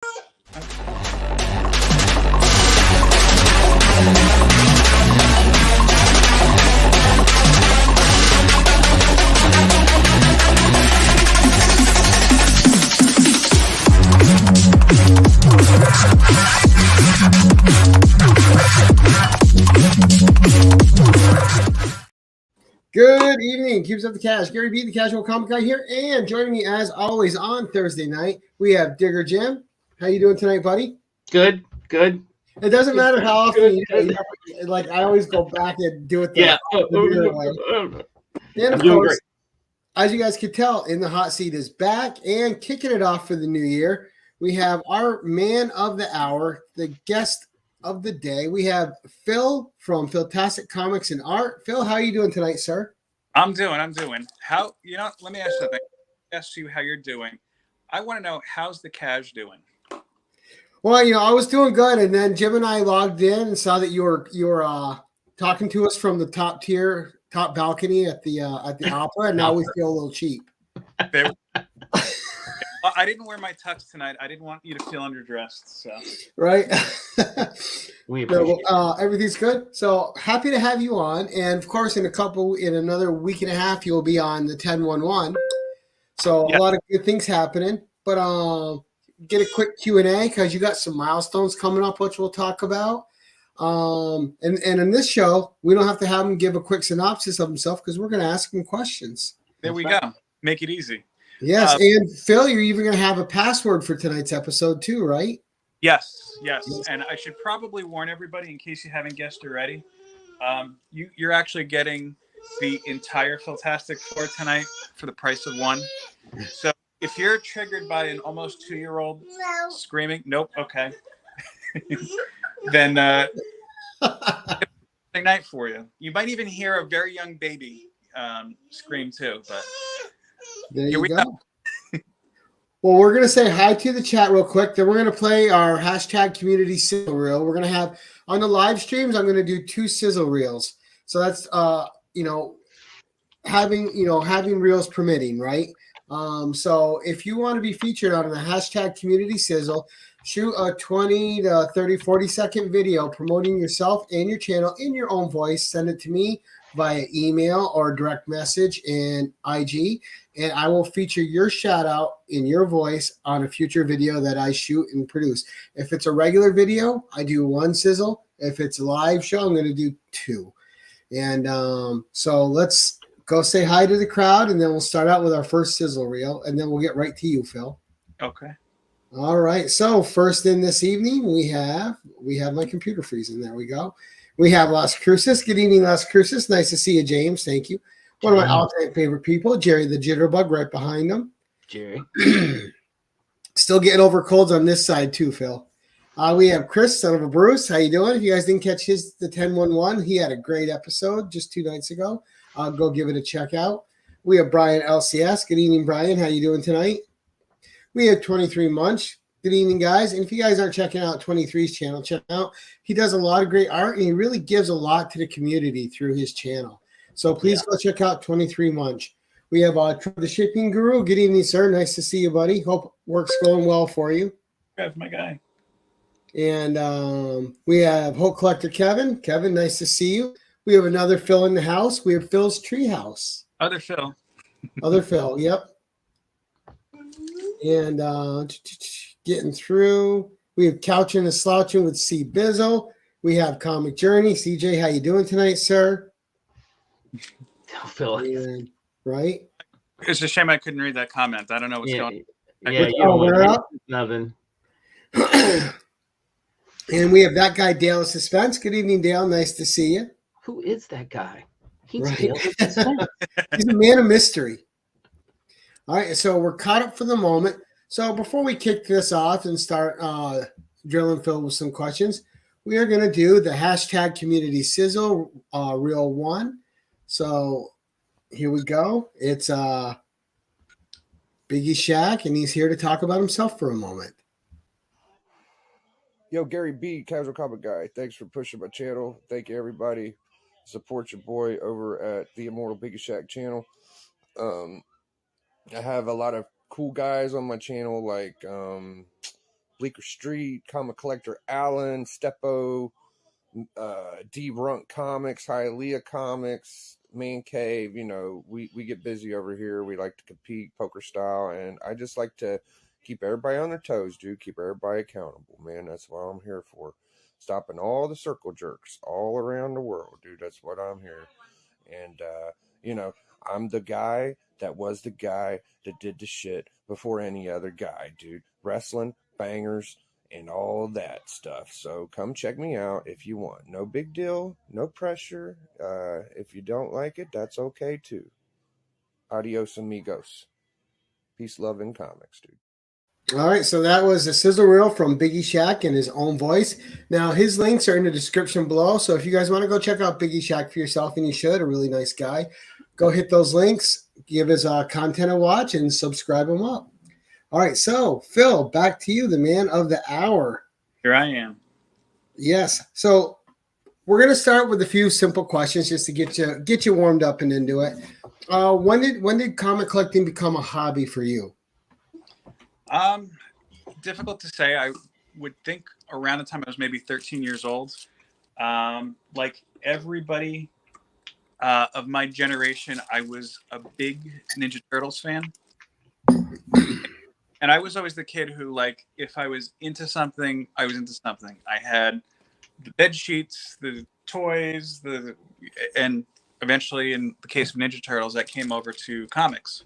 Good evening, Keeps Up the Cash. Gary B, the Casual Comic Guy here, and joining me as always on Thursday night, we have Digger Jim. How you doing tonight, buddy? Good. It doesn't matter how often you do it. Like I always go back and do it the way. And of course, as you guys can tell, In the Hot Seat is back and kicking it off for the new year. We have our man of the hour, the guest of the day. We have Phil from Philtastic Comics and Art. Phil, how are you doing tonight, sir? I'm doing. How, let me ask you something. Ask you how you're doing. I want to know, how's the Cash doing? Well, I was doing good, and then Jim and I logged in and saw that you were talking to us from the top balcony at the opera, and now we feel a little cheap. I didn't wear my tux tonight. I didn't want you to feel underdressed. So right. We appreciate everything's good. So happy to have you on, and of course, in another week and a half, you'll be on the 10-1-1. So a lot of good things happening, but get a quick Q&A because you got some milestones coming up, which we'll talk about. And in this show, we don't have to have him give a quick synopsis of himself because we're going to ask him questions. There we go. Make it easy. Yes, and Phil, you're even going to have a password for tonight's episode too, right? Yes. And I should probably warn everybody in case you haven't guessed already. You're actually getting the entire Philtastic for tonight for the price of one. So if you're triggered by an almost 2-year-old screaming, nope, okay, then night for you. You might even hear a very young baby scream too, but there you go. Well, we're going to say hi to the chat real quick. Then we're going to play our hashtag community sizzle reel. We're going to have on the live streams, I'm going to do 2 sizzle reels. So that's, having reels permitting, right? So if you want to be featured on the hashtag community sizzle, shoot a 20 to 30, 40 second video promoting yourself and your channel in your own voice. Send it to me via email or direct message in IG, and I will feature your shout out in your voice on a future video that I shoot and produce. If it's a regular video, I do 1 sizzle. If it's a live show, I'm going to do 2. And so let's go say hi to the crowd, and then we'll start out with our first sizzle reel, and then we'll get right to you, Phil. Okay. All right. So first in this evening, we have my computer freezing. There we go. We have Las Cruces. Good evening, Las Cruces. Nice to see you, James. Thank you. One of my all-time favorite people, Jerry the Jitterbug, right behind him. Jerry. Still getting over colds on this side too, Phil. We have Chris, son of a Bruce. How you doing? If you guys didn't catch the 10-1-1, he had a great episode just 2 nights ago. Go give it a check out. We have Brian LCS. Good evening, Brian. How you doing tonight? We have 23 Munch. Good evening, guys. And if you guys aren't checking out 23's channel, check out. He does a lot of great art, and he really gives a lot to the community through his channel. So please go check out 23 Munch. We have the Shipping Guru. Good evening, sir. Nice to see you, buddy. Hope work's going well for you. That's my guy. And we have Hope Collector Kevin. Kevin, nice to see you. We have another Phil in the house. We have Phil's Treehouse. Other Phil. Other Phil, yep. And getting through. We have Couching and Slouching with C. Bizzle. We have Comic Journey. CJ, how you doing tonight, sir? Phil. And, right? It's a shame I couldn't read that comment. I don't know what's going on. Yeah, we're up. Nothing. And we have that guy, Dale of Suspense. Good evening, Dale. Nice to see you. Who is that guy? He's Right. Dale of Suspense. He's a man of mystery. All right, so we're caught up for the moment. So before we kick this off and start drilling Phil with some questions, we are going to do the hashtag community sizzle reel 1. So here we go. It's Biggie Shaq, and he's here to talk about himself for a moment. Yo, Gary B, Casual Comic Guy. Thanks for pushing my channel. Thank you, everybody. Support your boy over at the Immortal Biggie Shaq channel. I have a lot of cool guys on my channel like Bleecker Street, Comic Collector Allen, Steppo, D Runt Comics, Hialeah Comics, Man Cave. You know, we get busy over here. We like to compete poker style, and I just like to keep everybody on their toes, dude. Keep everybody accountable, man. That's what I'm here for. Stopping all the circle jerks all around the world, dude. That's what I'm here. And you know, I'm the guy that was the guy that did the shit before any other guy, dude. Wrestling, bangers, and all that stuff. So come check me out if you want. No big deal, no pressure. If you don't like it, that's okay too. Adios, amigos. Peace, love, and comics, dude. All right, so that was a sizzle reel from Biggie Shaq in his own voice. Now, his links are in the description below, so if you guys want to go check out Biggie Shaq for yourself, and you should, a really nice guy, go hit those links, give his content a watch, and subscribe him up. All right, so Phil, back to you, the man of the hour. Here I am. Yes, so we're going to start with a few simple questions just to get you warmed up and into it. When did comic collecting become a hobby for you? Difficult to say. I would think around the time I was maybe 13 years old. Like everybody of my generation, I was a big Ninja Turtles fan. And I was always the kid who, like, if I was into something, I was into something. I had the bed sheets, the toys, and eventually, in the case of Ninja Turtles, that came over to comics.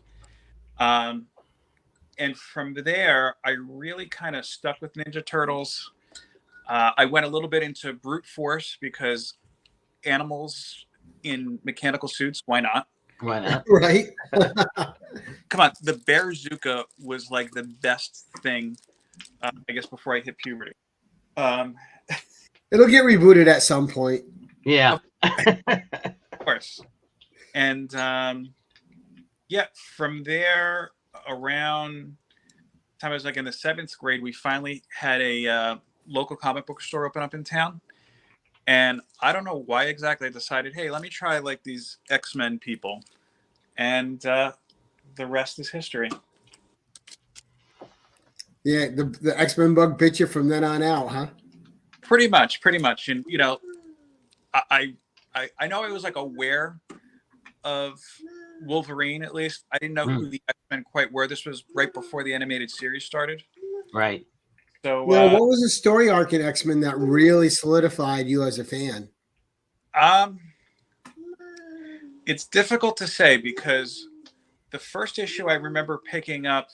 And from there, I really kind of stuck with Ninja Turtles. I went a little bit into brute force because animals in mechanical suits, why not? Why not? Right. Come on, the Bearzuka was like the best thing, I guess, before I hit puberty. It'll get rebooted at some point. Yeah. Of course. And yeah, from there, around the time I was like in the 7th grade, we finally had a local comic book store open up in town. And I don't know why exactly I decided, hey, let me try like these X-Men people. And the rest is history. Yeah, the X-Men bug bit you from then on out, huh? Pretty much. And, you know, I know I was like aware of Wolverine, at least. I didn't know who the X-Men quite were. This was right before the animated series started. Right. So Well, what was the story arc in X-Men that really solidified you as a fan? It's difficult to say because the first issue I remember picking up,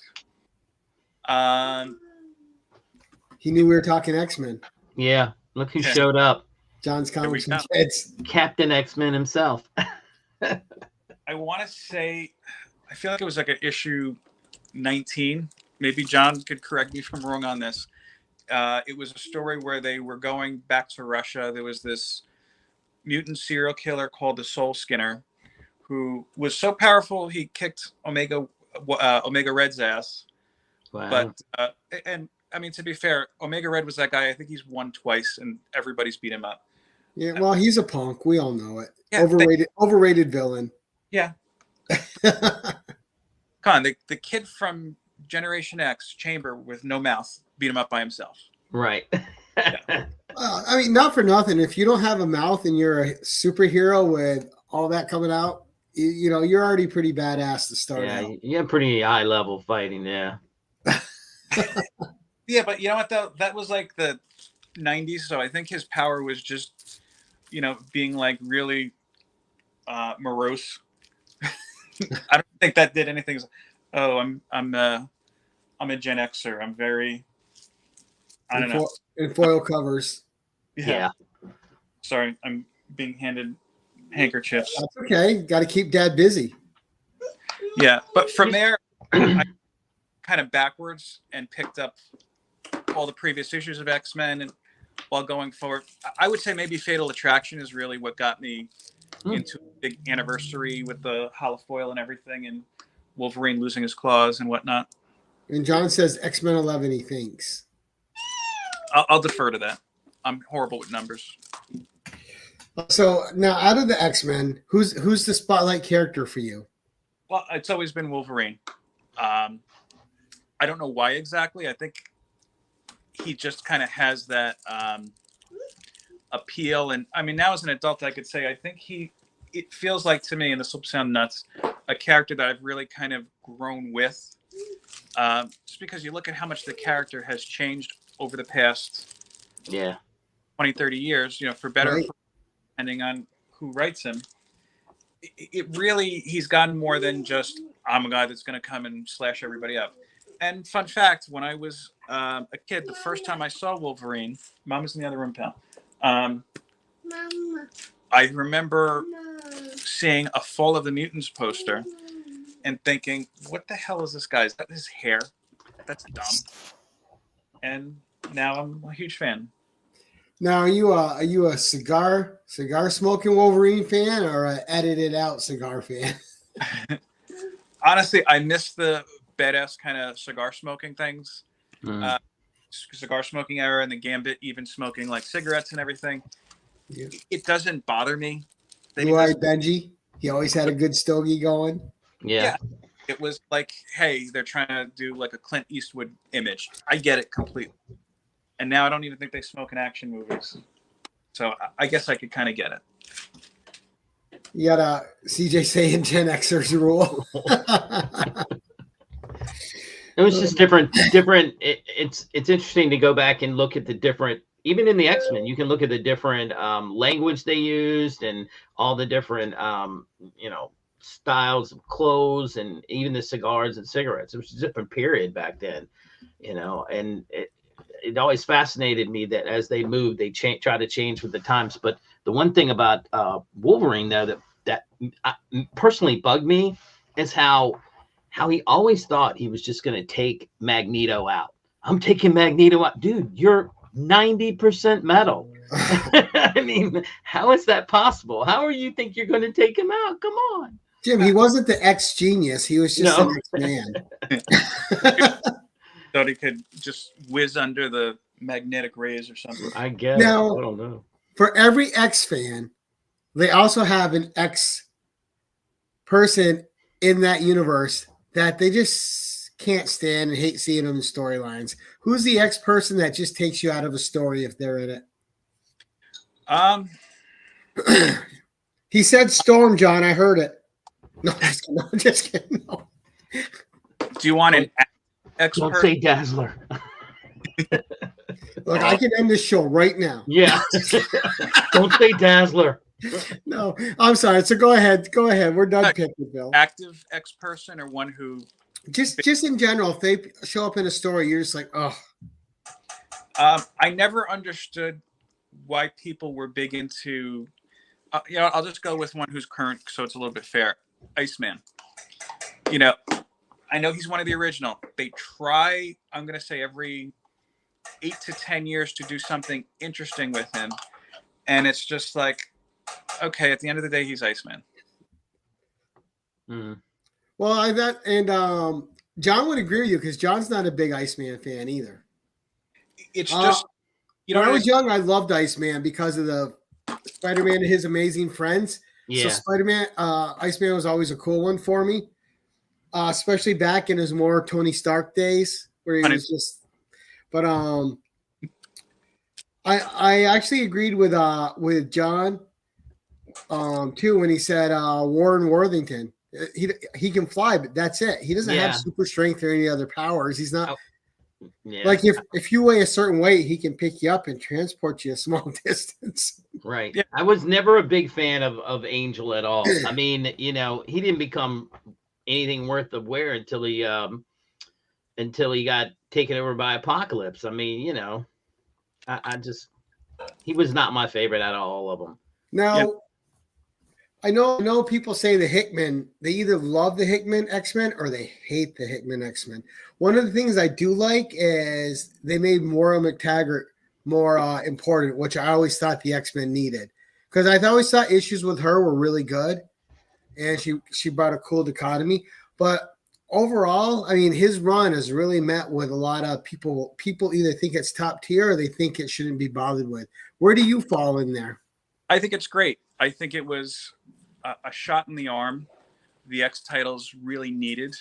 He knew we were talking X-Men. Yeah. Look who showed up. John's Comics and go. Kids. Captain X-Men himself. I want to say, I feel like it was like an issue 19. Maybe John could correct me if I'm wrong on this. It was a story where they were going back to Russia. There was this mutant serial killer called the Soul Skinner, who was so powerful he kicked Omega Red's ass. Wow. But and I mean, to be fair, Omega Red was that guy. I think he's won twice, and everybody's beat him up. Yeah, well, he's a punk. We all know it. Yeah, overrated villain. Yeah. Come on, the kid from Generation X, Chamber with no mouth, beat him up by himself. Right. Yeah. I mean, not for nothing. If you don't have a mouth and you're a superhero with all that coming out, you know, you're already pretty badass to start out. Yeah, pretty high level fighting, yeah. Yeah, but you know what though? That was like the 90s, so I think his power was just, you know, being like really morose. I don't think that did anything. Oh, I'm a Gen Xer. I'm very, I don't know. In foil covers. Yeah. Sorry, I'm being handed handkerchiefs. That's okay. Got to keep Dad busy. Yeah, but from there, I kind of backwards and picked up all the previous issues of X-Men, and while going forward, I would say maybe Fatal Attraction is really what got me into a big anniversary with the holofoil and everything, and Wolverine losing his claws and whatnot. And John says X-Men 11, he thinks. I'll defer to that. I'm horrible with numbers. So now, out of the X-Men, who's the spotlight character for you? Well, it's always been Wolverine. I don't know why exactly. I think he just kind of has that appeal. And I mean, now as an adult, I could say I think it feels like to me, and this will sound nuts, a character that I've really kind of grown with. Just because you look at how much the character has changed over the past 20, 30 years, for better, Right. or for, depending on who writes him. It really, he's gotten more than just, I'm a guy that's going to come and slash everybody up. And fun fact, when I was a kid, the first time I saw Wolverine, Mom was in the other room, pal. I remember seeing a Fall of the Mutants poster and thinking, what the hell is this guy? Is that his hair? That's dumb. And now I'm a huge fan. Now, are you a cigar smoking Wolverine fan or a edited out cigar fan? Honestly, I miss the badass kind of cigar smoking things. Cigar smoking era and the Gambit even smoking like cigarettes and everything. Yeah. It doesn't bother me. Blue-eyed Benji, he always had a good stogie going. Yeah. It was like, hey, they're trying to do like a Clint Eastwood image. I get it completely. And now I don't even think they smoke in action movies. So I guess I could kind of get it. You got a CJ saying Gen Xers rule. It was just different. It's interesting to go back and look at the different, even in the X-Men, you can look at the different language they used and all the different, styles of clothes and even the cigars and cigarettes. It was a different period back then, and it always fascinated me that as they moved, they try to change with the times. But the one thing about Wolverine, though, that personally bugged me is how he always thought he was just going to take Magneto out. I'm taking Magneto out. Dude, you're 90% metal. I mean, how is that possible? How are you think you're going to take him out? Come on. Jim, he wasn't the X-genius. He was just an X-man. So he could just whiz under the magnetic rays or something. I guess. Now, I don't know. For every X fan, they also have an X person in that universe that they just can't stand and hate seeing them in storylines. Who's the X person that just takes you out of a story if they're in it? He said Storm, John. I heard it. No, just kidding. No. Do you want an expert? Don't say Dazzler. Look, I can end this show right now. Yeah. Don't say Dazzler. No, I'm sorry. So go ahead. Go ahead. We're done picking, Bill. Active X person or one who just in general, if they show up in a story, you're just like, oh. I never understood why people were big into. I'll just go with one who's current, so it's a little bit fair. Iceman. I know he's one of the original. They try, I'm going to say, every 8 to 10 years to do something interesting with him, and it's just like, okay, at the end of the day, he's Iceman. Mm-hmm. Well, John would agree with you because John's not a big Iceman fan either. It's just, when I was young, I loved Iceman because of the Spider-Man and his amazing friends. Yeah. So Spider-Man, Iceman was always a cool one for me, especially back in his more Tony Stark days where he was just. But I actually agreed with John too when he said Warren Worthington. He can fly, but that's it. He doesn't have super strength or any other powers. He's not. Yeah. Like if you weigh a certain weight, he can pick you up and transport you a small distance. Right. Yeah. I was never a big fan of Angel at all. I mean, he didn't become anything worth of wear until he got taken over by Apocalypse. I mean, he was not my favorite out of all of them. Now, I know people say the Hickman, they either love the Hickman X-Men or they hate the Hickman X-Men. One of the things I do like is they made Moira McTaggart more important, which I always thought the X-Men needed. Because I always thought issues with her were really good. And she brought a cool dichotomy. But overall, I mean, his run has really met with a lot of people. People either think it's top tier or they think it shouldn't be bothered with. Where do you fall in there? I think it's great. I think it was a shot in the arm. The X titles really needed.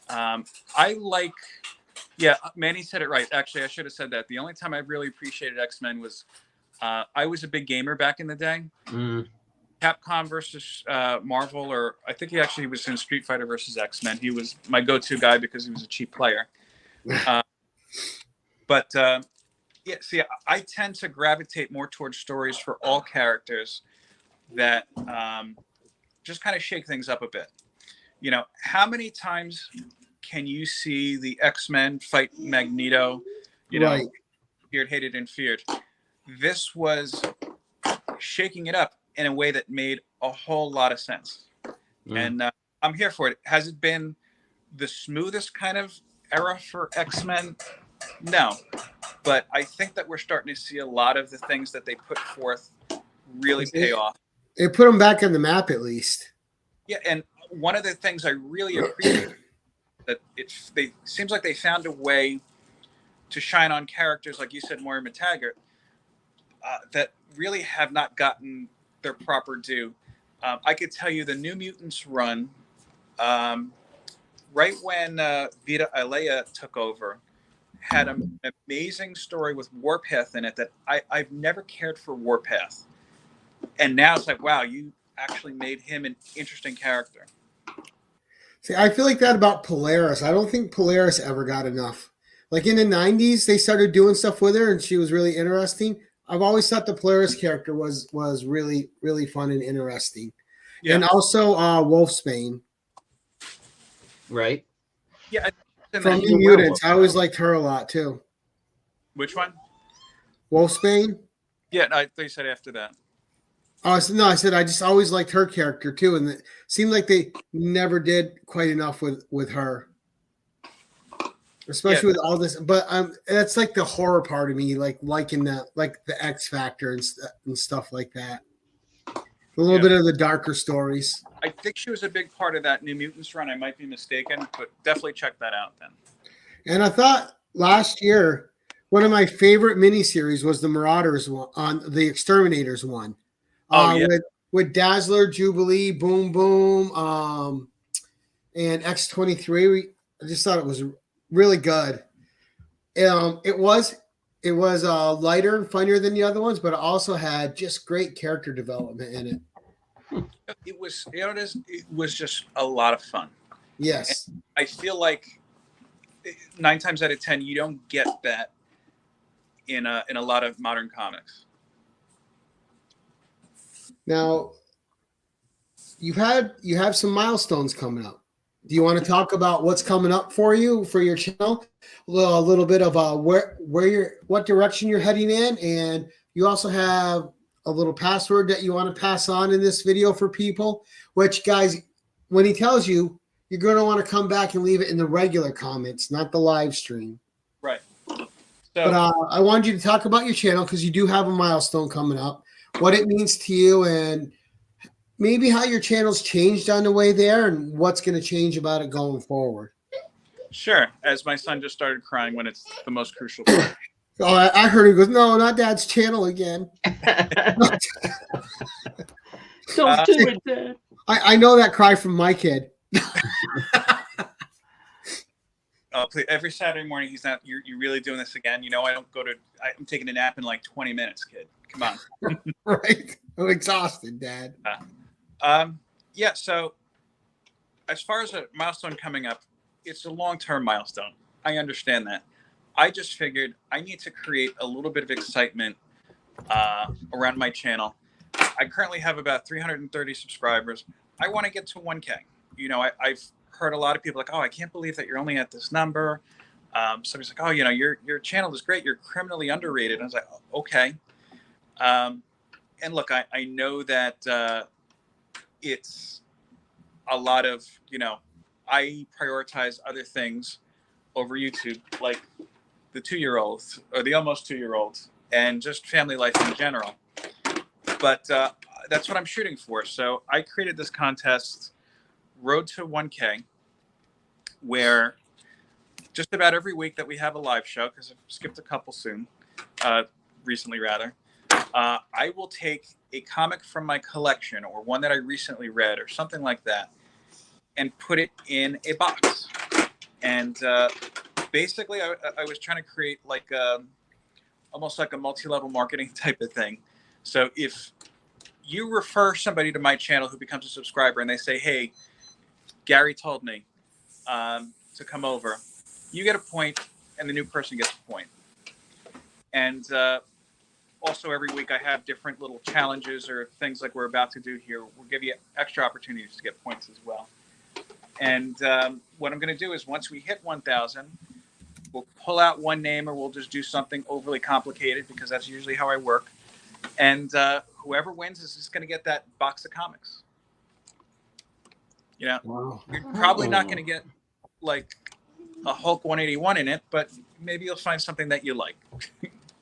I like Yeah, Manny said it right. Actually, I should have said that. The only time I really appreciated X-Men was I was a big gamer back in the day. Mm. Capcom versus Marvel, or I think he actually was in Street Fighter versus X-Men. He was my go-to guy because he was a cheap player. But yeah, see, I tend to gravitate more towards stories for all characters that just kind of shake things up a bit. You know, how many times can you see the X-Men fight Magneto? You know, Right. feared, hated, and feared. This was shaking it up in a way that made a whole lot of sense. And I'm here for it. Has it been the smoothest kind of era for X-Men? No. But I think that we're starting to see a lot of the things that they put forth really pay off. It put them back on the map at least. Yeah, and one of the things I really appreciate that they seems like they found a way to shine on characters like you said, Moira McTaggart, that really have not gotten their proper due. I could tell you the New Mutants run, right when Vita Alea took over, had an amazing story with Warpath in it that I've never cared for Warpath. And now it's like, wow, you actually made him an interesting character. See, I feel like that about Polaris. I don't think Polaris ever got enough. Like in the 90s, they started doing stuff with her and she was really interesting. I've always thought the Polaris character was really, really fun and interesting. Yeah. And also Wolfsbane. Right. Yeah. From New Mutants. I always liked her a lot too. Which one? Wolfsbane? Yeah, I thought you said after that. Oh, no, I said I just always liked her character too, and it seemed like they never did quite enough with her, especially with all this. But that's like the horror part of me, like liking that, like the X Factor and stuff like that. A little bit of the darker stories. I think she was a big part of that New Mutants run. I might be mistaken, but definitely check that out then. And I thought last year one of my favorite miniseries was the Marauders one, on the Exterminators one. With Dazzler, Jubilee, Boom Boom, and X-23. I just thought it was really good. It was lighter and funnier than the other ones, but it also had just great character development in it. It was just a lot of fun. Yes. And I feel like 9 times out of 10, you don't get that in a lot of modern comics. Now, you have some milestones coming up. Do you want to talk about what's coming up for you for your channel? A little bit of what direction you're heading in, and you also have a little password that you want to pass on in this video for people. Which, guys, when he tells you, you're going to want to come back and leave it in the regular comments, not the live stream. Right. So, but I wanted you to talk about your channel because you do have a milestone coming up. What it means to you, and maybe how your channel's changed on the way there, and what's going to change about it going forward. Sure. As my son just started crying when it's the most crucial part. Oh, I heard he goes, no, not Dad's channel again. Don't do it, Dad. I know that cry from my kid. Oh, please, every Saturday morning, he's not. You're really doing this again? You know, I'm taking a nap in like 20 minutes, kid. Come on. Right. I'm exhausted, Dad. Yeah. So, as far as a milestone coming up, it's a long-term milestone. I understand that. I just figured I need to create a little bit of excitement around my channel. I currently have about 330 subscribers. I want to get to 1K. You know, I've heard a lot of people like, oh, I can't believe that you're only at this number. Somebody's like, oh, you know, your channel is great. You're criminally underrated. And I was like, oh, okay. And look, I know that it's a lot of, you know, I prioritize other things over YouTube, like the 2-year-olds or the almost 2-year-olds and just family life in general. But that's what I'm shooting for. So I created this contest, Road to 1K, where just about every week that we have a live show, because I've skipped a couple recently rather, I will take a comic from my collection or one that I recently read or something like that and put it in a box. And basically I was trying to create like almost like a multi-level marketing type of thing. So if you refer somebody to my channel who becomes a subscriber and they say, hey, Gary told me to come over, you get a point and the new person gets a point. And also every week I have different little challenges or things like we're about to do here. We'll give you extra opportunities to get points as well. And what I'm going to do is once we hit 1,000, we'll pull out one name or we'll just do something overly complicated because that's usually how I work. And whoever wins is just going to get that box of comics. You know, Wow. you're probably not going to get like a Hulk 181 in it, but maybe you'll find something that you like.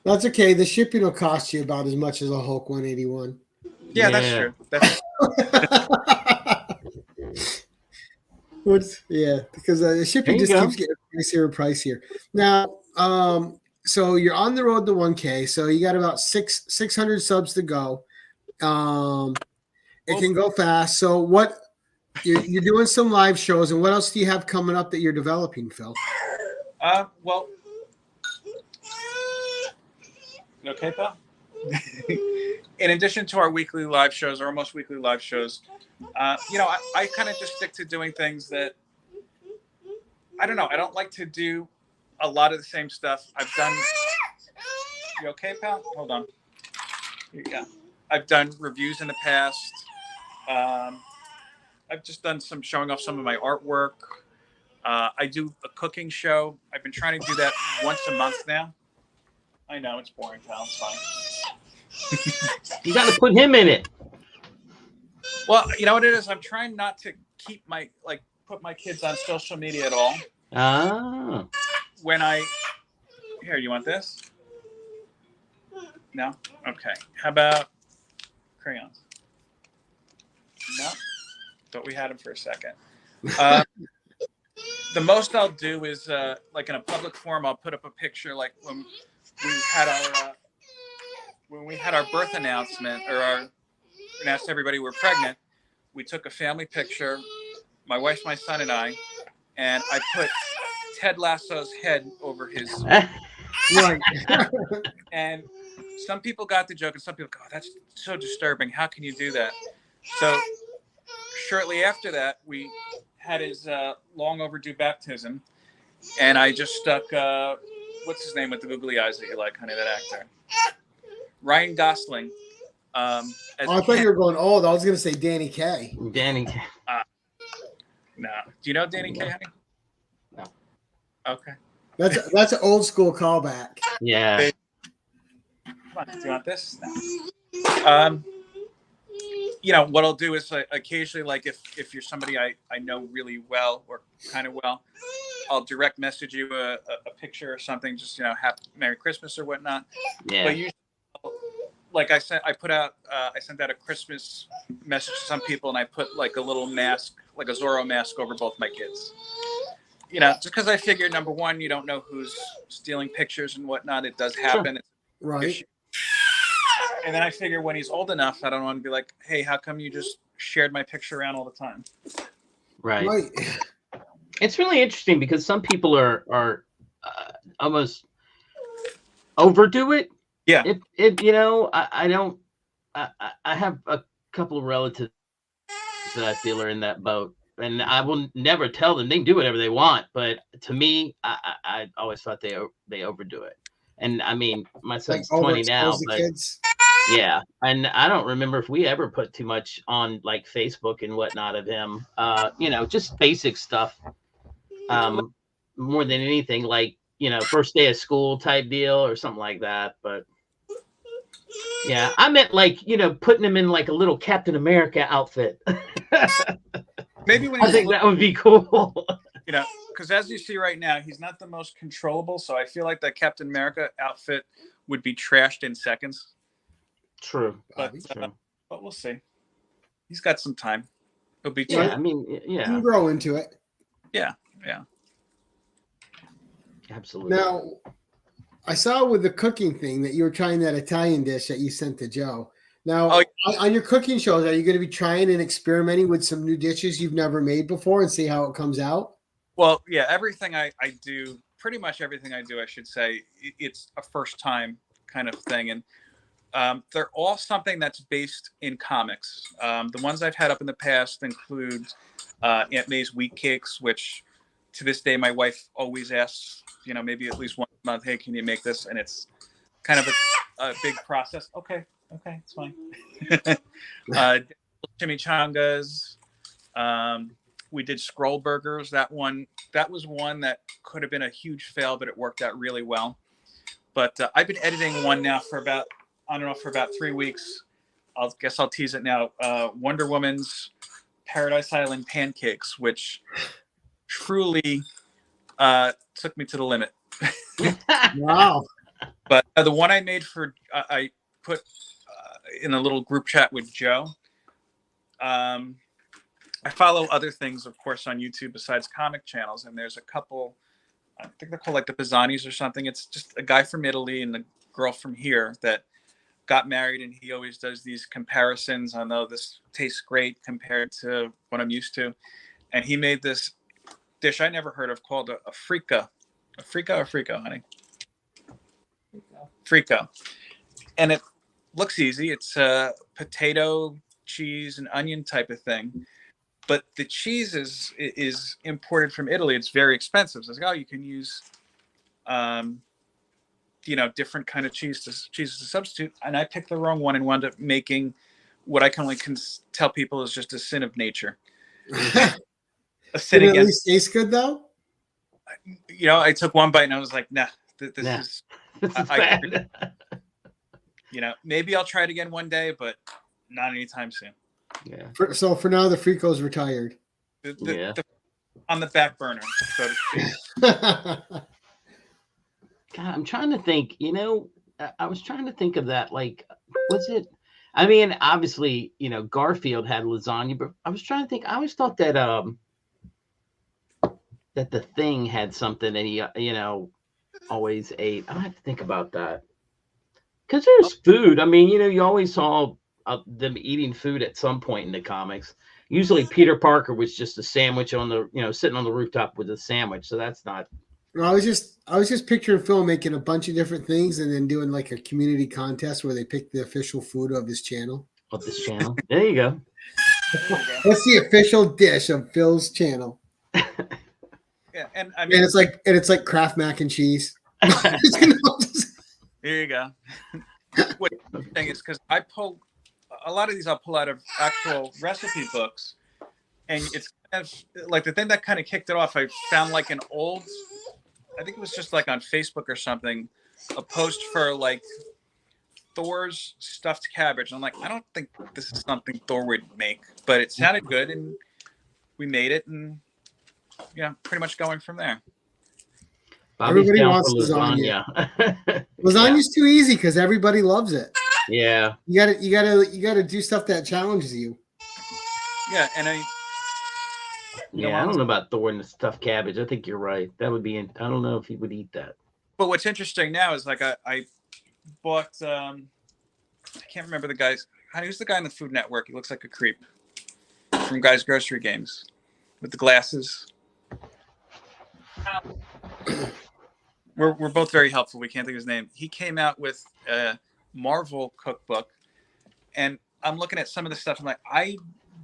That's okay. The shipping will cost you about as much as a Hulk 181. Yeah, that's true. That's because the shipping just keeps getting pricier and pricier. Now, so you're on the road to 1K. So you got about 600 subs to go. It can go fast. So what you're doing some live shows, and what else do you have coming up that you're developing, Phil? well, okay, pal. In addition to our weekly live shows, or almost weekly live shows, I kind of just stick to doing things that I don't know. I don't like to do a lot of the same stuff. I've done. You okay, pal? Hold on. Here you go. I've done reviews in the past. I've just done some showing off some of my artwork. I do a cooking show. I've been trying to do that once a month now. I know it's boring, pal. It's fine. You got to put him in it. Well, you know what it is? I'm trying not to keep put my kids on social media at all. Ah. Here, you want this? No? Okay. How about crayons? No? Thought we had them for a second. The most I'll do is like in a public forum, I'll put up a picture like when we had our birth announcement or announced everybody we're pregnant. We took a family picture, my wife, my son, and I put Ted Lasso's head over his. Right. And some people got the joke, and some people go, oh, "That's so disturbing. How can you do that?" So shortly after that, we had his long overdue baptism, and I just stuck what's his name with the googly eyes that you like, honey, that actor, Ryan Gosling. I thought you were going old. I was going to say Danny Kaye. Danny Kaye. No. Do you know Danny Kaye, honey? No. Okay. That's an old school callback. Yeah. Come on, do you want this? No. What I'll do is occasionally, like if you're somebody I know really well or kind of well, I'll direct message you a picture or something, just, happy Merry Christmas or whatnot. Yeah. But usually, like I sent out a Christmas message to some people, and I put like a little mask, like a Zorro mask over both my kids. Just because I figured, number one, you don't know who's stealing pictures and whatnot. It does happen. Sure. Right. And then I figure when he's old enough, I don't want to be like, hey, how come you just shared my picture around all the time? Right. It's really interesting because some people are almost overdo it. Yeah. I don't. I have a couple of relatives that I feel are in that boat, and I will never tell them they can do whatever they want. But to me, I always thought they overdo it. And I mean, my son's 20 now, but kids. yeah, and I don't remember if we ever put too much on like Facebook and whatnot of him. Just basic stuff. More than anything, like first day of school type deal or something like that. But yeah, I meant like putting him in like a little Captain America outfit. Maybe when I think that would be cool. Because as you see right now, he's not the most controllable. So I feel like that Captain America outfit would be trashed in seconds. True. But True. But we'll see. He's got some time. He'll be. Yeah, I mean, You yeah, can grow into it. Yeah. absolutely. Now, I saw with the cooking thing that you were trying that Italian dish that you sent to Joe. Now, on your cooking shows, are you going to be trying and experimenting with some new dishes you've never made before and see how it comes out? Well, yeah, everything I do pretty much everything I do, I should say, it's a first time kind of thing. And they're all something that's based in comics. The ones I've had up in the past include Aunt May's wheat cakes, which to this day, my wife always asks, maybe at least once a month, hey, can you make this? And it's kind of a big process. Okay, it's fine. Chimichangas. We did scroll burgers. That was one that could have been a huge fail, but it worked out really well. But I've been editing one now for about 3 weeks. Guess I'll tease it now. Wonder Woman's Paradise Island pancakes, which truly took me to the limit. Wow. But the one I made I put in a little group chat with Joe. I follow other things, of course, on YouTube besides comic channels, and there's a couple. I think they're called like the Pisani's or something. It's just a guy from Italy and a girl from here that got married, and he always does these comparisons. I know this tastes great compared to what I'm used to, and he made this dish I never heard of called a frico. A frico, honey. Frico. And it looks easy. It's a potato, cheese, and onion type of thing. But the cheese is imported from Italy. It's very expensive. So it's like, you can use, different kind of cheeses to substitute. And I picked the wrong one and wound up making what I can only tell people is just a sin of nature. A sin Did it against. at least taste good though? I took one bite and I was like, nah, this is bad. Maybe I'll try it again one day, but not anytime soon. Yeah. So for now, the Frico's retired. On the back burner, so to speak. God, I'm trying to think. I was trying to think of that. Like, was it? I mean, obviously, Garfield had lasagna, but I was trying to think. I always thought that that the Thing had something that he, always ate. I have to think about that because there's food. I mean, you always saw them eating food at some point in the comics. Usually Peter Parker was just a sandwich on the, sitting on the rooftop with a sandwich. So that's not. Well, I was just picturing Phil making a bunch of different things and then doing like a community contest where they pick the official food of his channel. Of this channel. There you go. What's the official dish of Phil's channel? Yeah, and I mean, it's like Kraft mac and cheese. Here you go. What the thing is, because I pull a lot of these, I'll pull out of actual recipe books, and it's kind of like the thing that kind of kicked it off. I found like an old, I think it was just like on Facebook or something, a post for like Thor's stuffed cabbage. And I'm like, I don't think this is something Thor would make, but it sounded good, and we made it, and pretty much going from there. Bobby's Everybody down wants for lasagna. Lasagna's too easy because everybody loves it. Yeah. You gotta do stuff that challenges you. Yeah, and I don't know about Thor and the stuffed cabbage. I think you're right. That would be. I don't know if he would eat that. But what's interesting now is like I bought. I can't remember the guy's. Who's the guy on the Food Network? He looks like a creep from Guys Grocery Games with the glasses. We're both very helpful. We can't think of his name. He came out with a Marvel cookbook, and I'm looking at some of the stuff. I'm like, I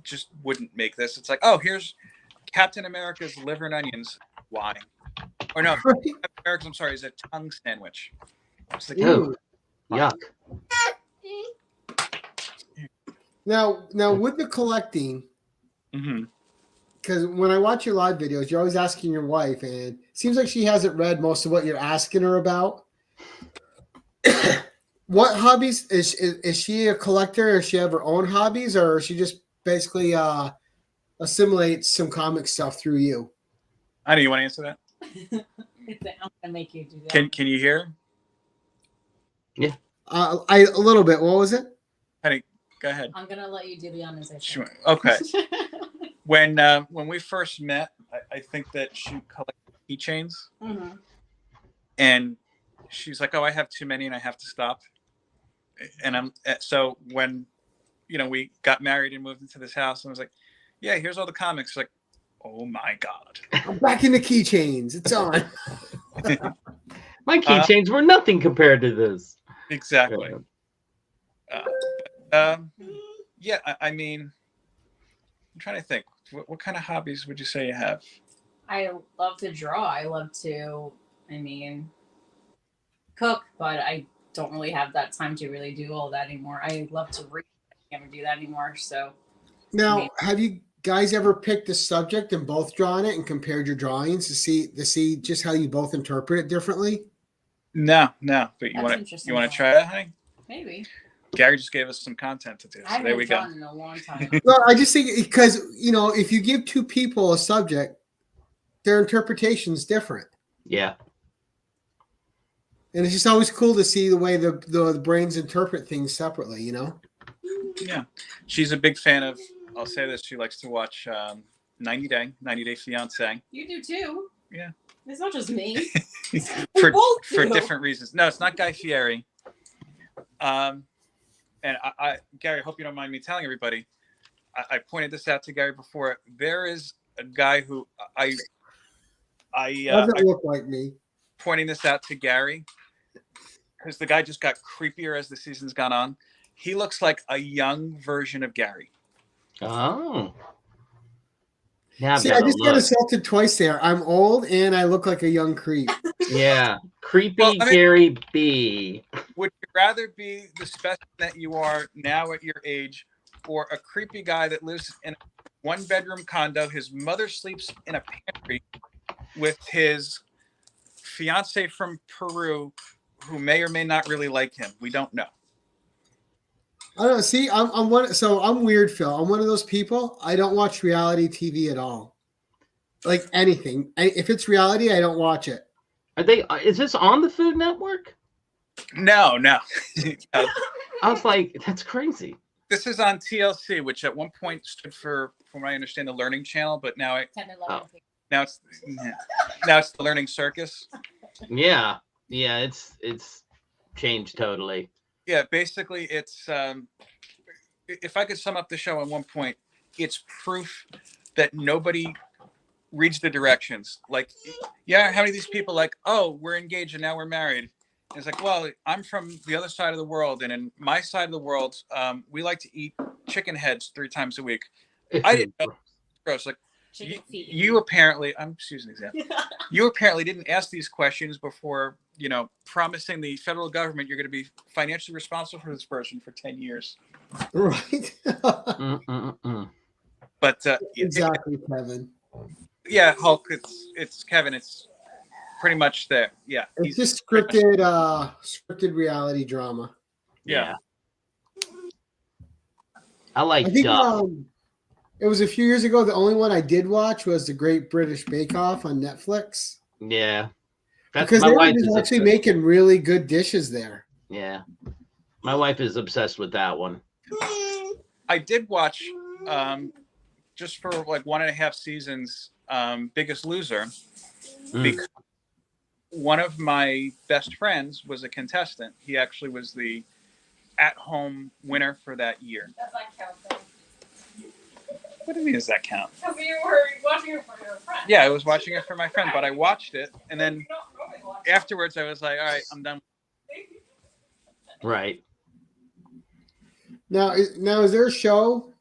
just wouldn't make this. It's like, oh, here's Captain America's liver and onions. Why? Or no, Captain America's, I'm sorry, is a tongue sandwich. It's like, Ew. Yuck. Now with the collecting, because when I watch your live videos, you're always asking your wife, and it seems like she hasn't read most of what you're asking her about. What hobbies is she a collector? Or does she have her own hobbies, or she just basically assimilates some comic stuff through you? I know you want to answer that. I'm gonna make you do that. Can you hear? Yeah. A little bit. What was it? Honey, go ahead. I'm gonna let you do the honors. Sure. Okay. When we first met, I think that she collected keychains, and she's like, "Oh, I have too many, and I have to stop." And so when we got married and moved into this house, and I was like, "Yeah, here's all the comics." Like, oh my god, I'm back into keychains. It's on. My keychains were nothing compared to this. Exactly. Yeah, I mean, I'm trying to think. What kind of hobbies would you say you have? I love to draw. I love to, cook, but I don't really have that time to really do all that anymore. I love to read. I can't do that anymore. So Now, have you guys ever picked a subject and both drawn it and compared your drawings to see just how you both interpret it differently? No. But you want to try that, honey? Maybe. Gary just gave us some content to do. So there we go. In a long time. Well, I just think because if you give two people a subject, their interpretation's different. Yeah. And it's just always cool to see the way the brains interpret things separately, Yeah. She's a big fan of, I'll say this, she likes to watch 90 Day Fiancé. You do too. Yeah. It's not just me. for different reasons. No, it's not Guy Fieri. And I Gary, I hope you don't mind me telling everybody, I pointed this out to Gary before. There is a guy who doesn't look like me. Pointing this out to Gary because the guy just got creepier as the season's gone on. He looks like a young version of Gary. Oh. Now See, I just got assaulted twice there. I'm old and I look like a young creep. Yeah. Creepy Gary B. Would you rather be the specimen that you are now at your age or a creepy guy that lives in a one-bedroom condo? His mother sleeps in a pantry with his fiance from Peru who may or may not really like him. We don't know. I don't know. See, I'm one. So I'm weird, Phil. I'm one of those people. I don't watch reality TV at all. Like anything. If it's reality, I don't watch it. Is this on the Food Network? No. I was like, that's crazy. This is on TLC, which at one point stood for, from what I understand, the Learning Channel, but now now it's the Learning Circus. Yeah, it's changed totally. Yeah, basically, it's if I could sum up the show at one point, it's proof that nobody reads the directions. Like, yeah, how many of these people like, oh, we're engaged and now we're married? And it's like, well, I'm from the other side of the world, and in my side of the world, we like to eat chicken heads 3 times a week. I didn't know. Gross. Like, you apparently, I'm just using an example. You apparently didn't ask these questions before, promising the federal government you're going to be financially responsible for this person for 10 years. Right. But exactly, Kevin. Yeah, Hulk. It's Kevin. It's pretty much there. Yeah, it's just scripted reality drama. Yeah. I think Duff. it was a few years ago. The only one I did watch was the Great British Bake Off on Netflix. Yeah. Because they were just actually making really good dishes there. Yeah. My wife is obsessed with that one. I did watch just for like 1.5 seasons, Biggest Loser, because one of my best friends was a contestant. He actually was the at-home winner for that year. Does that count though? What do you mean, does that count? Because you were watching it for your friend. Yeah, I was watching it for my friend, but I watched it, and then afterwards I was like, all right, I'm done. Right. Now, is there a show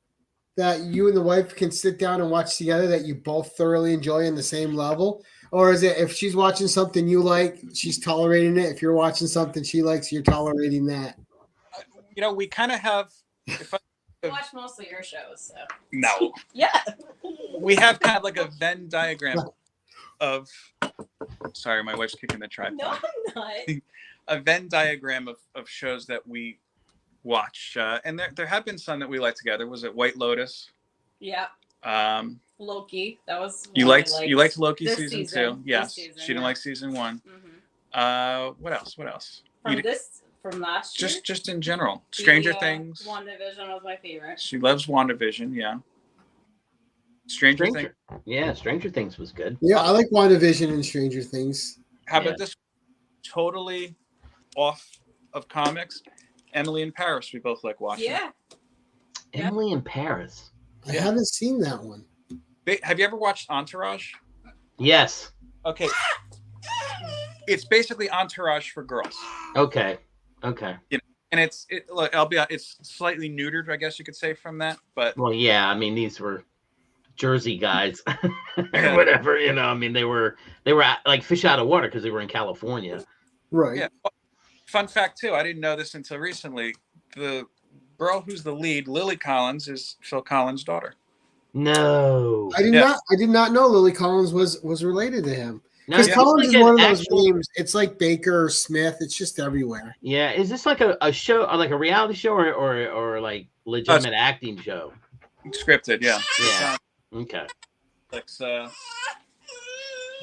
that you and the wife can sit down and watch together that you both thoroughly enjoy on the same level? Or is it if she's watching something you like, she's tolerating it? If you're watching something she likes, you're tolerating that? We kind of have... I watch mostly your shows. So. No. Yeah. We have kind of like a Venn diagram of... Sorry, my wife's kicking the tripod. No, I'm not. A Venn diagram of shows that we watch. And there have been some that we like together. Was it White Lotus? Yeah. Loki. That was you liked Loki this season 2. Yes. She didn't like season 1. Mm-hmm. What else? From last year? Just in general. Stranger Things. WandaVision was my favorite. She loves WandaVision, yeah. Stranger Things. Yeah, Stranger Things was good. Yeah, I like WandaVision and Stranger Things. How about this? Totally off of comics. Emily in Paris, we both like watching. Yeah. Emily in Paris. I haven't seen that one. Have you ever watched Entourage? Yes. Okay. It's basically Entourage for girls. Okay. And it's slightly neutered, I guess you could say, from that. But Well, yeah. I mean, these were Jersey guys or whatever. I mean, they were like fish out of water because they were in California. Right. yeah. Fun fact too, I didn't know this until recently. The girl who's the lead, Lily Collins, is Phil Collins' daughter. No. I did not know Lily Collins was related to him. No, Because it's Collins like is an one of those actual- names. It's like Baker or Smith. It's just everywhere. Yeah, is this like a show, or like a reality show, or like legitimate acting show? Scripted, yeah. Yeah. Okay. It's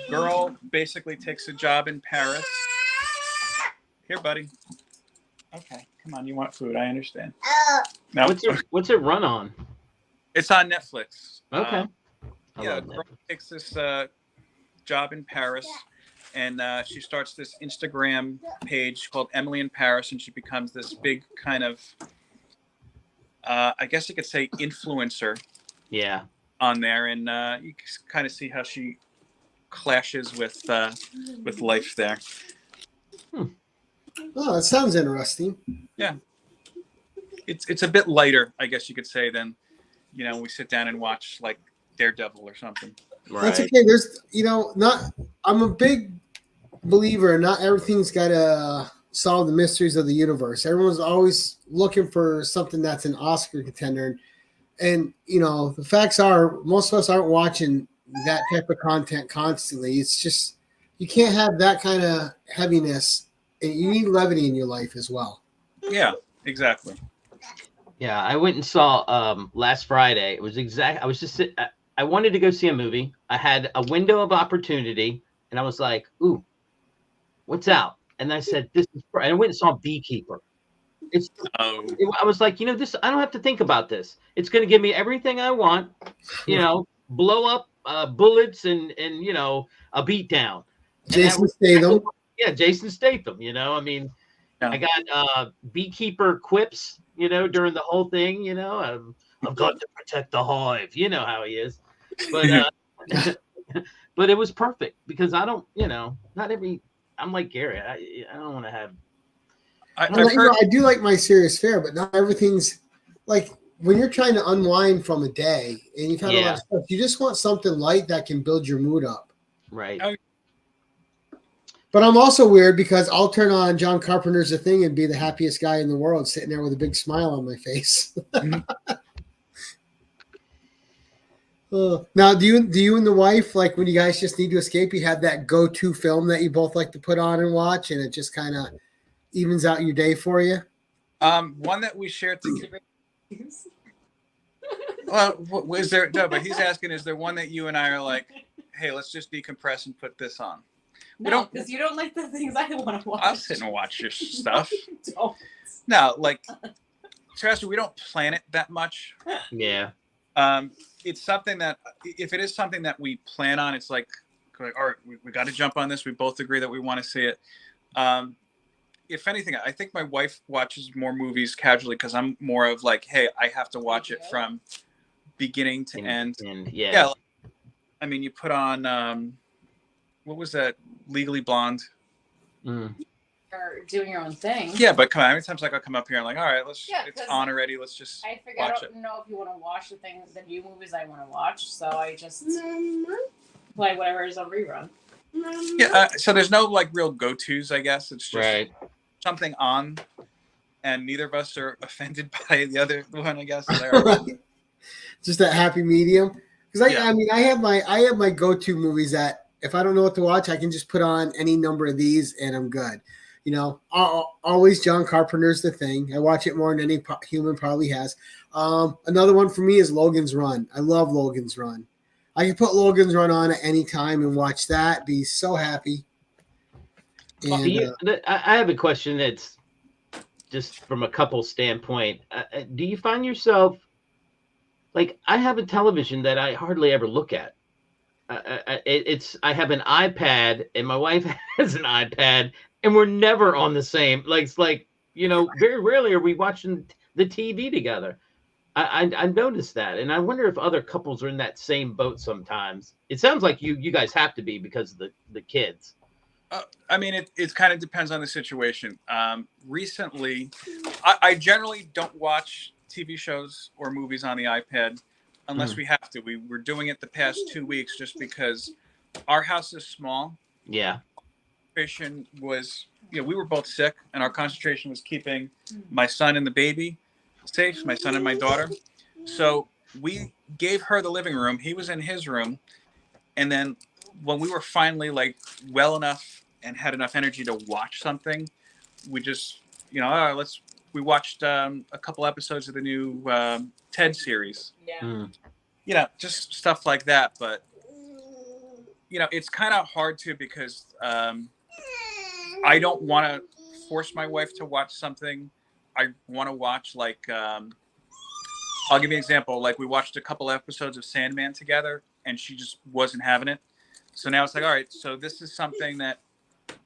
girl basically takes a job in Paris. Here, buddy. Okay, come on. You want food? I understand. No, What's it run on? it's on Netflix. Okay. I Yeah, love girl that. takes this job in Paris, and she starts this Instagram page called Emily in Paris, and she becomes this big kind of, I guess you could say, influencer Yeah. on there, and you kind of see how she clashes with life there. Oh, that sounds interesting. It's a bit lighter, I guess you could say, than we sit down and watch like Daredevil or something. Right. That's okay. There's, I'm a big believer. Not everything's got to solve the mysteries of the universe. Everyone's always looking for something that's an Oscar contender. And the facts are most of us aren't watching that type of content constantly. It's just, you can't have that kind of heaviness. And you need levity in your life as well. Yeah, exactly. Yeah, I went and saw last Friday. It was I was just I wanted to go see a movie. I had a window of opportunity, and I was like, "Ooh, what's out?" And I said, "This is." And I went and saw Beekeeper. I was like, this. I don't have to think about this. It's going to give me everything I want. Blow up bullets and a beat down. Jason Statham. Yeah, Jason Statham. I mean, I got beekeeper quips. During the whole thing. I've got to protect the hive. You know how he is. But but it was perfect because I don't. Not every. I'm like Gary. I don't want to have. I do like my serious fare, but not everything's like when you're trying to unwind from a day and you've had a lot of stuff. You just want something light that can build your mood up. Right. But I'm also weird because I'll turn on John Carpenter's The Thing and be the happiest guy in the world, sitting there with a big smile on my face. Now, do you and the wife, like when you guys just need to escape, you have that go-to film that you both like to put on and watch, and it just kind of evens out your day for you? One that we shared together. Well, is there? No, but he's asking, is there one that you and I are like, hey, let's just decompress and put this on? No, because you don't like the things I want to watch. I'll sit and watch your stuff. Don't. No, like, seriously, we don't plan it that much. Yeah. It's something that, if it is something that we plan on, it's like, all right, we got to jump on this. We both agree that we want to see it. If anything, I think my wife watches more movies casually because I'm more of like, hey, I have to watch it from beginning to end. And Like, I mean, you put on, what was that? Legally Blonde. Mm. Or doing your own thing. Yeah, but come on, how many times I'll come up here and like, all right, it's 'cause on already. Let's just I figure I watch don't know if you want to watch the new movies I want to watch, so I just play whatever is on rerun. Yeah, so there's no like real go-tos, I guess. It's just something on, and neither of us are offended by the other one, I guess. Right. Just that happy medium. Because I have my go-to movies that if I don't know what to watch, I can just put on any number of these and I'm good. Always John Carpenter's The Thing. I watch it more than any human probably has. Another one for me is Logan's Run. I love Logan's Run. I can put Logan's Run on at any time and watch that. Be so happy. And, I have a question that's just from a couple standpoint. Do you find yourself like I have a television that I hardly ever look at? I have an iPad and my wife has an iPad and we're never on the same. Like it's like very rarely are we watching the TV together. I noticed that, and I wonder if other couples are in that same boat sometimes. It sounds like you guys have to be because of the kids. I mean, it kind of depends on the situation. Recently, I generally don't watch TV shows or movies on the iPad unless we have to. We were doing it the past 2 weeks just because our house is small. Yeah. Concentration was, we were both sick, and our concentration was keeping my son and the baby safe, my son and my daughter. So we gave her the living room. He was in his room. And then when we were finally like well enough and had enough energy to watch something, we just, we watched a couple episodes of the new TED series. Yeah. Just stuff like that. But, it's kind of hard to, because I don't want to force my wife to watch something. I want to watch, like, I'll give you an example. Like, we watched a couple episodes of Sandman together, and she just wasn't having it. So now it's like, all right, so this is something that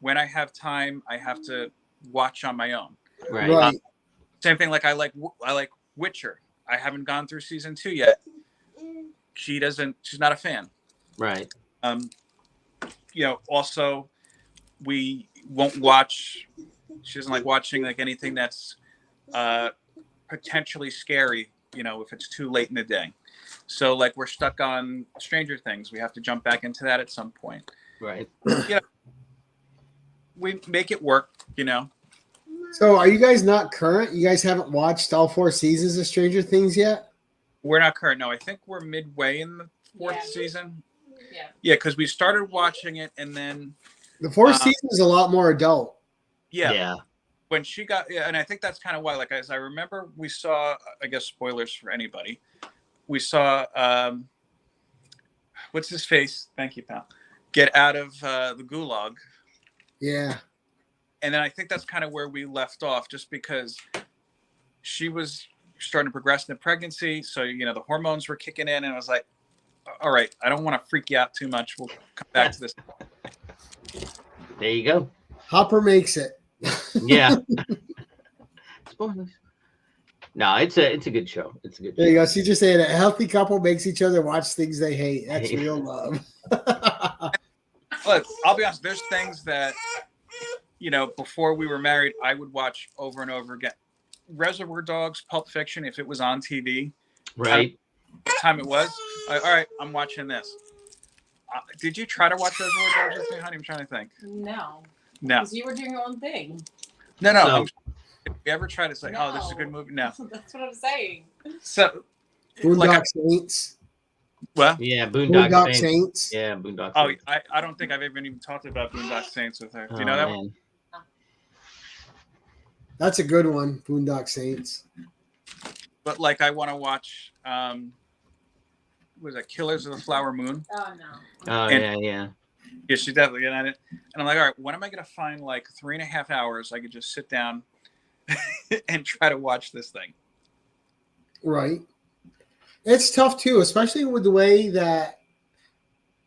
when I have time, I have to watch on my own. Right. Same thing. Like, I like Witcher. I haven't gone through season 2 yet. She's not a fan. Right. Also, we won't watch. She doesn't like watching like anything that's potentially scary. If it's too late in the day. So like we're stuck on Stranger Things. We have to jump back into that at some point. Right. We make it work. So are you guys not current? You guys haven't watched all 4 seasons of Stranger Things yet? We're not current. No, I think we're midway in the 4th season. Yeah. Yeah, because we started watching it, and then The 4th season is a lot more adult. Yeah. When she got, and I think that's kind of why, like, as I remember, we saw, I guess, spoilers for anybody. We saw, what's his face? Thank you, pal. Get out of the gulag. Yeah. And then I think that's kind of where we left off, just because she was starting to progress in the pregnancy. So, the hormones were kicking in, and I was like, all right, I don't want to freak you out too much. We'll come back to this. There you go. Hopper makes it. Yeah. Spoilers. No, it's a good show. It's a good show. There you go. So you just saying a healthy couple makes each other watch things they hate. That's real love. Look, I'll be honest. There's things that, before we were married, I would watch over and over again. Reservoir Dogs, Pulp Fiction, if it was on TV. Right. What time it was. All right, I'm watching this. Did you try to watch Reservoir Dogs with me, honey? I'm trying to think. No. No. Because you were doing your own thing. No. So- If you ever try to say, oh, this is a good movie. No. That's what I'm saying. So, Boondock Saints. well, Yeah, Boondock Saints. Saints. Yeah, Boondock oh, Saints. I don't think I've even talked about Boondock Saints with her. Do you know that one? Man. That's a good one, Boondock Saints. But like, I want to watch. Was it Killers of the Flower Moon? Oh, no. Oh, And- yeah. Yeah, she's definitely getting at it. And I'm like, all right, when am I going to find like 3.5 hours I could just sit down and try to watch this thing? Right. It's tough too, especially with the way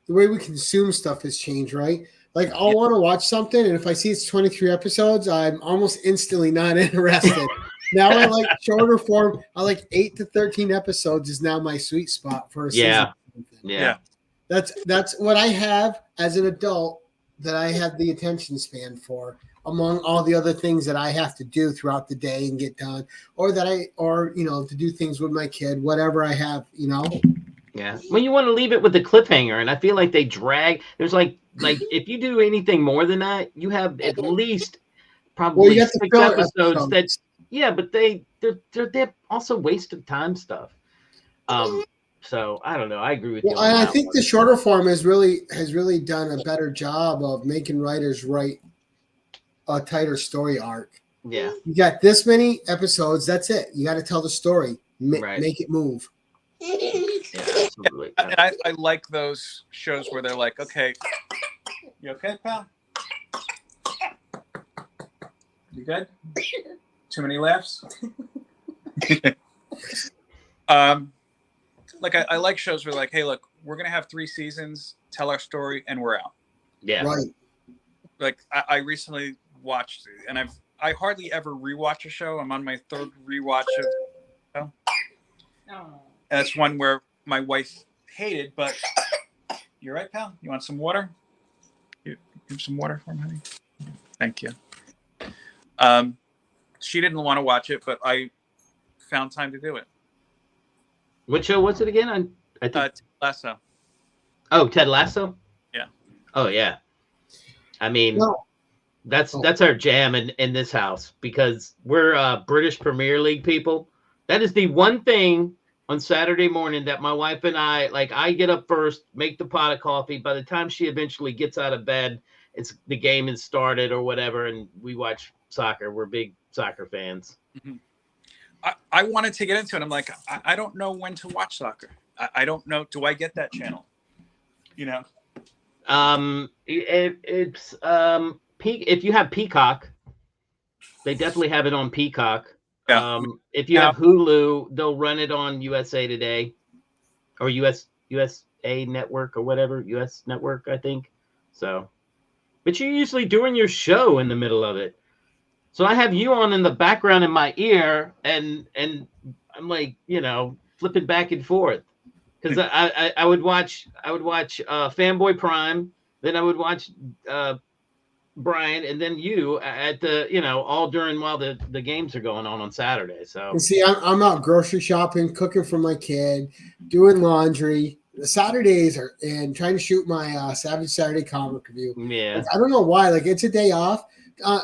we consume stuff has changed, right? Like I'll want to watch something, and if I see it's 23 episodes, I'm almost instantly not interested. Now I like shorter form. I like 8 to 13 episodes is now my sweet spot for a season. Yeah. That's what I have as an adult that I have the attention span for, among all the other things that I have to do throughout the day and get done, or to do things with my kid, whatever I have, Yeah. Well, you want to leave it with the cliffhanger, and I feel like they drag. There's like if you do anything more than that, you have at least probably you have to 6 fill episodes. episodes. But they're also waste of time stuff. So I don't know. I agree with you. Well, and I think the shorter form has really done a better job of making writers write a tighter story arc. Yeah. You got this many episodes. That's it. You got to tell the story. Right. Make it move. Yeah, absolutely. And I like those shows where they're like, okay, you okay, pal? You good? Too many laughs? Like I like shows where like, hey, look, we're gonna have 3 seasons, tell our story, and we're out. Yeah. Right. Like I recently watched, and I hardly ever rewatch a show. I'm on my 3rd rewatch of. Oh. That's one where my wife hated, but you're right, pal. You want some water? Give some water for me, honey. Thank you. She didn't want to watch it, but I found time to do it. What show was it again? I think. Ted Lasso. Oh, Ted Lasso. Yeah. Oh yeah. I mean, No. that's our jam in this house because we're British Premier League people. That is the one thing on Saturday morning that my wife and I get up first, make the pot of coffee. By the time she eventually gets out of bed, the game is started or whatever, and we watch soccer. We're big soccer fans. Mm-hmm. I wanted to get into it. I'm like, I don't know when to watch soccer. I don't know. Do I get that channel? You know? It's if you have Peacock, they definitely have it on Peacock. Yeah. If you have Hulu, they'll run it on USA Today or USA Network or whatever, US Network, I think. So, but you're usually doing your show in the middle of it. So I have you on in the background in my ear, and I'm like, flipping back and forth because I would watch Fanboy Prime, then I would watch Brian, and then you at the all during while the games are going on Saturday. So And see, I'm out grocery shopping, cooking for my kid, doing laundry. The Saturdays and trying to shoot my Savage Saturday comic review. Yeah, Like, I don't know why. Like, it's a day off.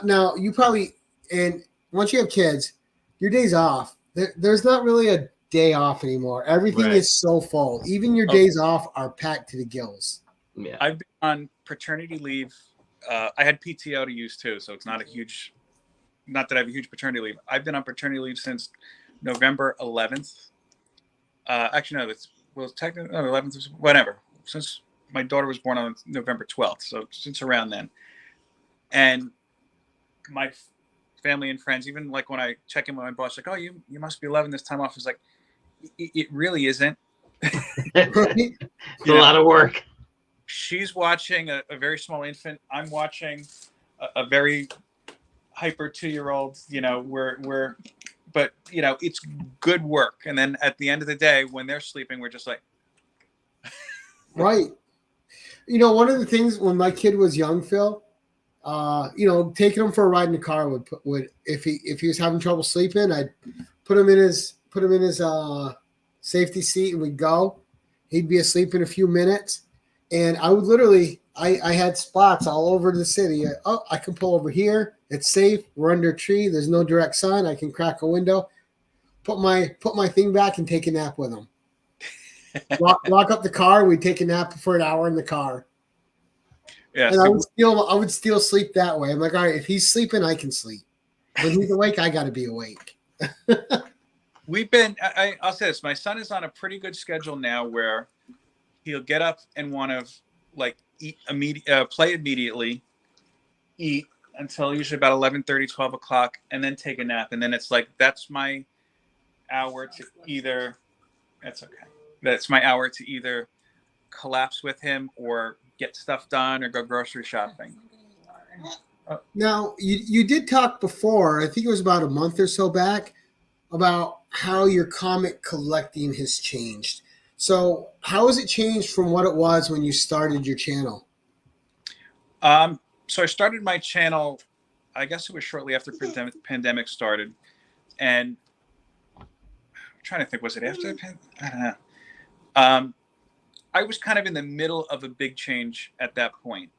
Now you probably, and once you have kids, your days off. There's not really a day off anymore. Everything is so full. Even your days off are packed to the gills. Yeah, I've been on paternity leave. I had PTO to use too, so it's not not that I have a huge paternity leave. I've been on paternity leave since November 11th. Actually, no, technically 11th, whatever. Since my daughter was born on November 12th, so since around then. And my family and friends, even like when I check in with my boss, like, oh, you must be loving this time off. It's like, it really isn't. it's a lot of work. She's watching a very small infant. I'm watching a very hyper 2-year-old. But it's good work. And then at the end of the day, when they're sleeping, we're just like, right. One of the things when my kid was young, Phil, taking him for a ride in the car would if he was having trouble sleeping, I'd put him in his safety seat and we'd go. He'd be asleep in a few minutes. And I would literally, I had spots all over the city. I can pull over here. It's safe. We're under a tree. There's no direct sun. I can crack a window, put my thing back and take a nap with him. Lock up the car. We'd take a nap for an hour in the car. Yeah. And I would still sleep that way. I'm like, all right, if he's sleeping, I can sleep. When he's awake, I got to be awake. We've been, I'll say this, my son is on a pretty good schedule now where he'll get up and want to play immediately, eat until usually about 11:30, 12 o'clock, and then take a nap. And then it's like, that's my hour to either collapse with him or get stuff done or go grocery shopping. Now, you did talk before, I think it was about a month or so back, about how your comic collecting has changed. So how has it changed from what it was when you started your channel? So I started my channel, I guess it was shortly after pandemic started. And I'm trying to think, was it after? I don't know. I was kind of in the middle of a big change at that point.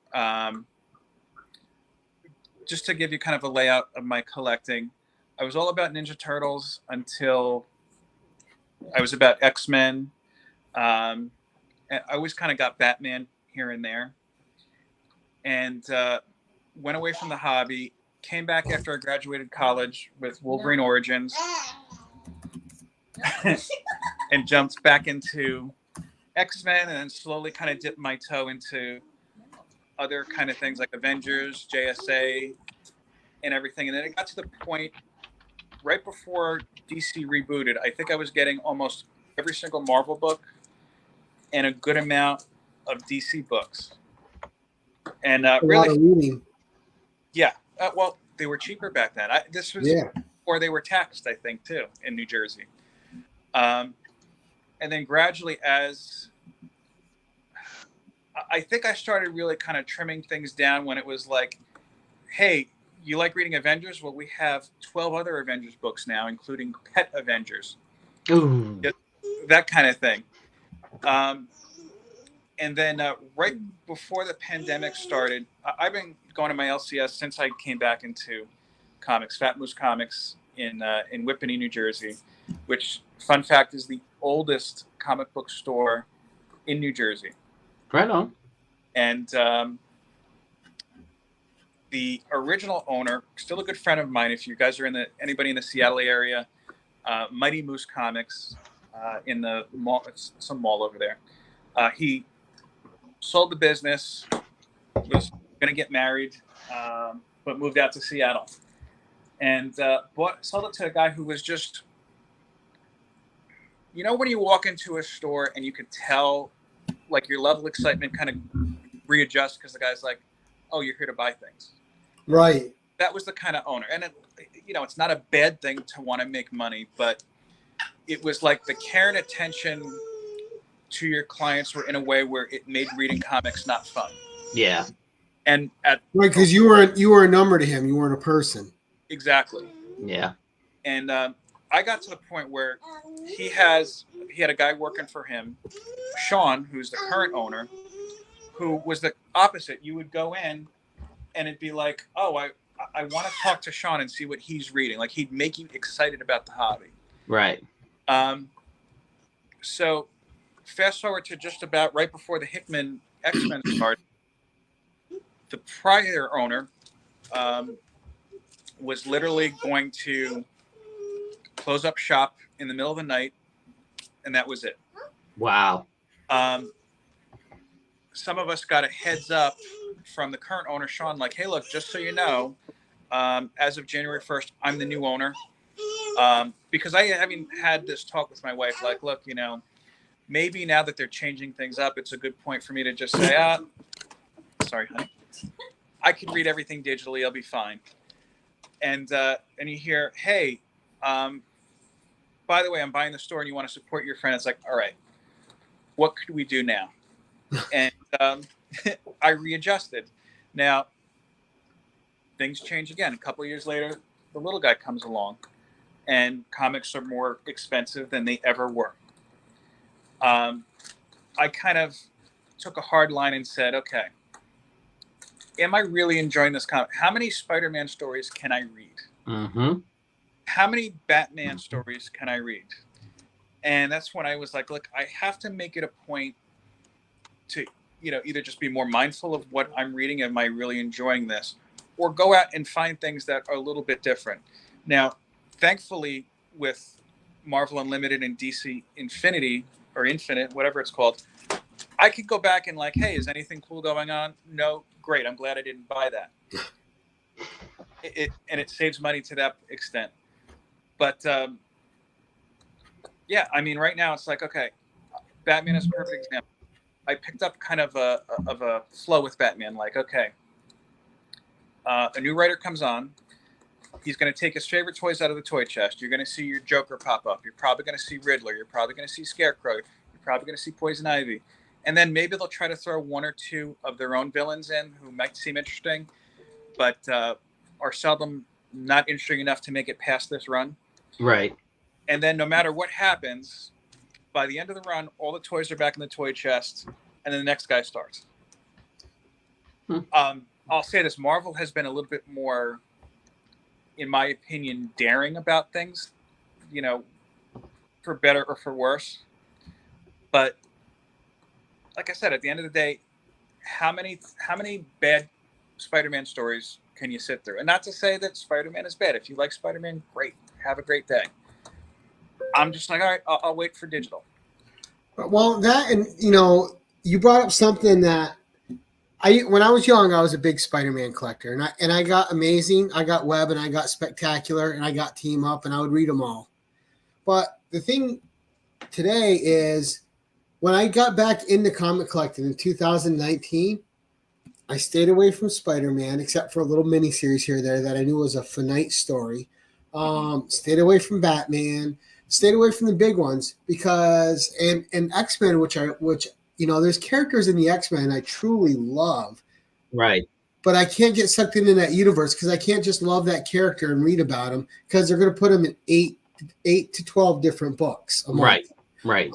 Just to give you kind of a layout of my collecting, I was all about Ninja Turtles until I was about X-Men. And I always kind of got Batman here and there. And went away from the hobby, came back after I graduated college with Wolverine Origins and jumped back into X-Men and then slowly kind of dipped my toe into other kind of things like Avengers, JSA, and everything. And then it got to the point right before DC rebooted, I think I was getting almost every single Marvel book and a good amount of DC books. And really, yeah. Well, they were cheaper back then. This was before they were taxed, I think, too, in New Jersey. And then gradually, as I think I started really kind of trimming things down when it was like, hey, you like reading Avengers? Well, we have 12 other Avengers books now, including Pet Avengers. Ooh. That kind of thing. And then right before the pandemic started, I've been going to my LCS since I came back into comics, Fat Moose Comics in Whippany, New Jersey, which, fun fact, is the oldest comic book store in New Jersey. Right on. And the original owner, still a good friend of mine, if you guys are anybody in the Seattle area, Mighty Moose Comics in the mall, it's some mall over there. He sold the business, was going to get married, but moved out to Seattle. And sold it to a guy who was just, you know, when you walk into a store and you can tell, like, your level of excitement kind of readjusts because the guy's like, oh, you're here to buy things. Right. That was the kind of owner. And, it's not a bad thing to want to make money, but it was like the care and attention to your clients were in a way where it made reading comics not fun. Yeah. And right, because you were a number to him. You weren't a person. Exactly. Yeah. And I got to the point where he had a guy working for him, Sean, who's the current owner, who was the opposite. You would go in and it'd be like, oh, I want to talk to Sean and see what he's reading. Like, he'd make you excited about the hobby. Right. So fast forward to just about right before the Hickman X-Men started, the prior owner was literally going to close up shop in the middle of the night, and that was it. Wow. Some of us got a heads up from the current owner, Sean, like, hey, look, just so you know, as of January 1st, I'm the new owner. Because I haven't had this talk with my wife, like, look, maybe now that they're changing things up, it's a good point for me to just say, sorry, honey, I can read everything digitally. I'll be fine. And you hear, hey, by the way, I'm buying the store and you want to support your friend. It's like, all right, what could we do now? And I readjusted. Now, things change again. A couple of years later, the little guy comes along, and comics are more expensive than they ever were. I kind of took a hard line and said, okay, am I really enjoying this comic? How many Spider-Man stories can I read? Mm-hmm. How many Batman stories can I read? And that's when I was like, look, I have to make it a point to, either just be more mindful of what I'm reading. Am I really enjoying this? Or go out and find things that are a little bit different. Now, thankfully, with Marvel Unlimited and DC Infinity, or Infinite, whatever it's called, I could go back and like, hey, is anything cool going on? No, great. I'm glad I didn't buy that. It saves money to that extent. But yeah, I mean, right now it's like, okay, Batman is a perfect example. I picked up kind of a flow with Batman. Like, okay, a new writer comes on. He's going to take his favorite toys out of the toy chest. You're going to see your Joker pop up. You're probably going to see Riddler. You're probably going to see Scarecrow. You're probably going to see Poison Ivy. And then maybe they'll try to throw one or two of their own villains in who might seem interesting, but are seldom not interesting enough to make it past this run. Right. And then no matter what happens, by the end of the run, all the toys are back in the toy chest, and then the next guy starts. I'll say this. Marvel has been a little bit more, in my opinion, daring about things, for better or for worse. But like I said, at the end of the day, how many bad Spider-Man stories can you sit through? And not to say that Spider-Man is bad. If you like Spider-Man, great. Have a great day. I'm just like, all right, I'll wait for digital. Well, that, and you brought up something that when I was young, I was a big Spider-Man collector, and I got Amazing, I got Web, and I got Spectacular, and I got Team Up, and I would read them all. But the thing today is, when I got back into comic collecting in 2019, I stayed away from Spider-Man, except for a little miniseries here or there that I knew was a finite story. Stayed away from Batman, stayed away from the big ones because and X-Men, which there's characters in the X-Men I truly love. Right. But I can't get sucked into that universe because I can't just love that character and read about him because they're going to put him in 8 to 12 different books a month. Right.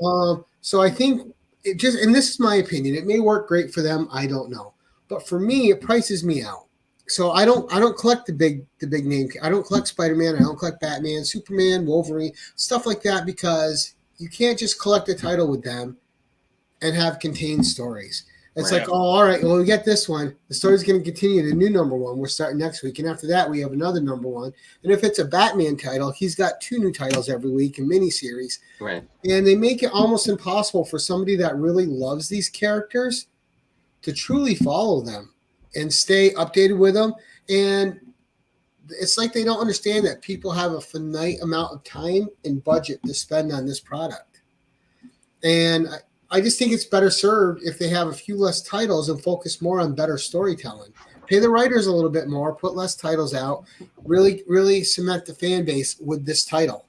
So I think and this is my opinion, it may work great for them. I don't know. But for me, it prices me out. So I don't collect the big name. I don't collect Spider-Man. I don't collect Batman, Superman, Wolverine, stuff like that, because you can't just collect a title with them and have contained stories. It's like, oh, all right, well, we get this one. The story's going to continue to new number one. We're starting next week. And after that, we have another number one. And if it's a Batman title, he's got 2 new titles every week in miniseries. Right. And they make it almost impossible for somebody that really loves these characters to truly follow them and stay updated with them. And it's like they don't understand that people have a finite amount of time and budget to spend on this product. And I just think it's better served if they have a few less titles and focus more on better storytelling. Pay the writers a little bit more, put less titles out, really cement the fan base with this title.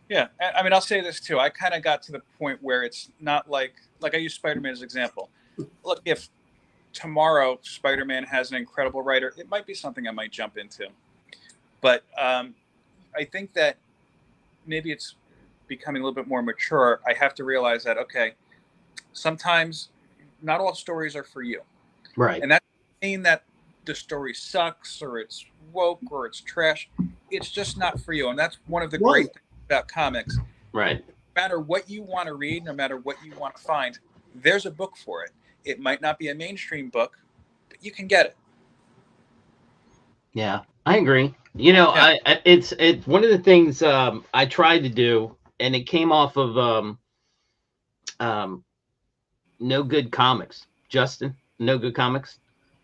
Yeah, I mean, I'll say this too. I kind of got to the point where it's not like I use Spider-Man as an example. Look, if tomorrow Spider-Man has an incredible writer, it might be something I might jump into. But I think that maybe it's becoming a little bit more mature. I have to realize that, okay, sometimes not all stories are for you. Right. And that doesn't mean that the story sucks or it's woke or it's trash. It's just not for you. And that's one of the great things about comics. Right. No matter what you want to read, no matter what you want to find, there's a book for it. It might not be a mainstream book, but you can get it. Yeah, I agree. It's one of the things I tried to do, and it came off of No Good Comics. Justin, No Good Comics.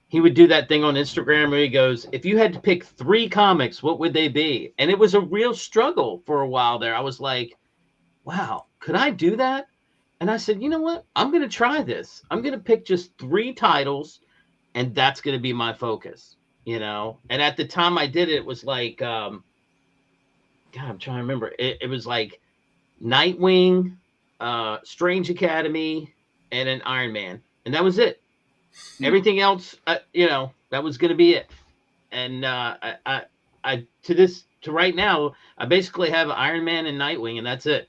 He would do that thing on Instagram where he goes, if you had to pick 3 comics, what would they be? And it was a real struggle for a while there. I was like, wow, could I do that? And I said, you know what? I'm going to try this. I'm going to pick just 3 titles, and that's going to be my focus, And at the time I did it, it was like, God, I'm trying to remember. It was like Nightwing, Strange Academy, and an Iron Man. And that was it. Everything else, that was going to be it. And to right now, I basically have Iron Man and Nightwing, and that's it.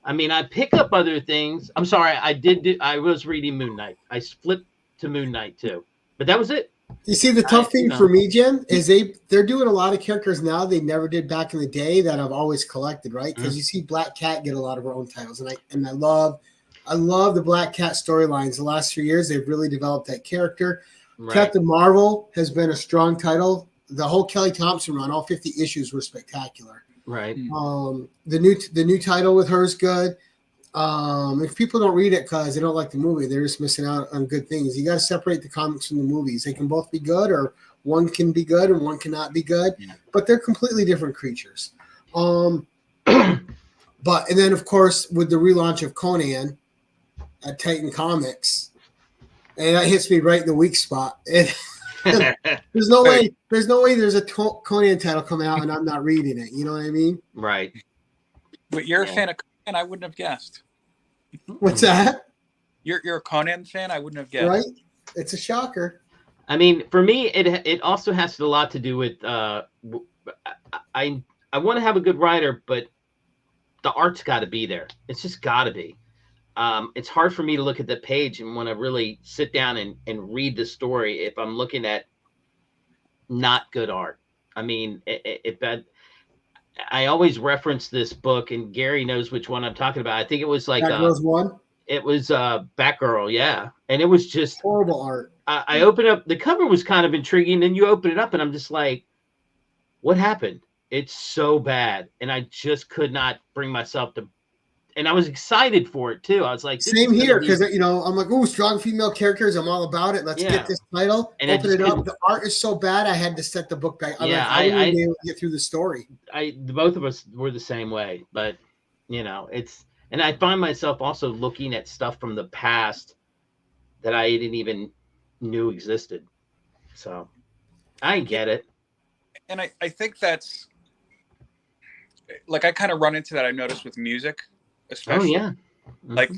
I mean, I pick up other things. I'm sorry, I was reading Moon Knight. I flipped to Moon Knight too, but that was it. You see, the tough thing for me, Jim, is they're doing a lot of characters now they never did back in the day that I've always collected, right? Because you see Black Cat get a lot of her own titles, and I love the Black Cat storylines. The last 3 years, they've really developed that character. Right. Captain Marvel has been a strong title. The whole Kelly Thompson run, all 50 issues were spectacular. Right. The new title with her is good. If people don't read it because they don't like the movie, they're just missing out on good things. You got to separate the comics from the movies. They can both be good, or one can be good and one cannot be good, but they're completely different creatures. And then of course with the relaunch of Conan at Titan Comics, and that hits me right in the weak spot. There's no way there's a Conan title coming out and I'm not reading it. You know what I mean? Right. But you're a fan of Conan, I wouldn't have guessed. What's that? You're a Conan fan, I wouldn't have guessed. Right? It's a shocker. I mean, for me, it also has a lot to do with I want to have a good writer, but the art's got to be there. It's just got to be. It's hard for me to look at the page and want to really sit down and read the story if I'm looking at not good art. I mean, I always reference this book, and Gary knows which one I'm talking about. I think it was like Batgirl's one. It was Batgirl, yeah, and it was just horrible art. I opened up, the cover was kind of intriguing, and you open it up, and I'm just like, what happened? It's so bad, and I just could not bring myself to. And I was excited for it too. I was like, same here, because I'm like, oh, strong female characters. I'm all about it. Let's get this title. And open it up. The art is so bad. I had to set the book back. I didn't be able to get through the story. Both of us were the same way, but it's, and I find myself also looking at stuff from the past that I didn't even knew existed. So I get it. And I think that's like, I kind of run into that. I noticed with music. Especially, oh yeah, like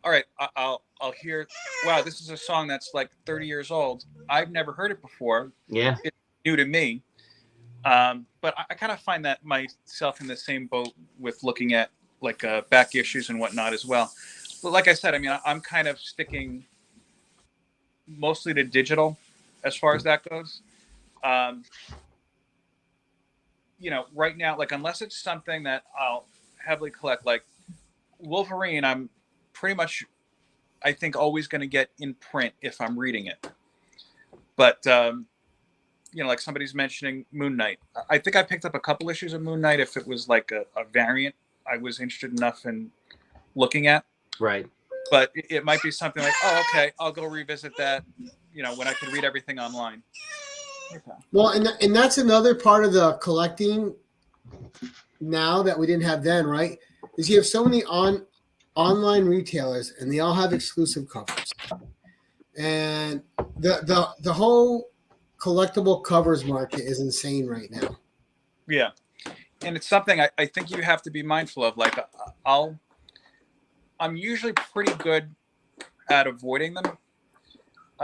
all right, I'll hear, wow, this is a song that's like 30 years old. I've never heard it before. Yeah. It's new to me. But I kind of find that myself in the same boat with looking at like back issues and whatnot as well. But like I said, I mean, I'm kind of sticking mostly to digital as far as that goes. You know, right now, like unless it's something that I'll heavily collect, like Wolverine, I'm pretty much, I think, always going to get in print if I'm reading it. But you know, like somebody's mentioning Moon Knight. I think I picked up a couple issues of Moon Knight if it was like a variant I was interested enough in looking at. Right. But it might be something like, oh, okay, I'll go revisit that, you know, when I can read everything online. Okay. Well, and that's another part of the collecting now that we didn't have then, right? Is you have so many online retailers and they all have exclusive covers. And the whole collectible covers market is insane right now. Yeah. And it's something I think you have to be mindful of. Like I'm usually pretty good at avoiding them.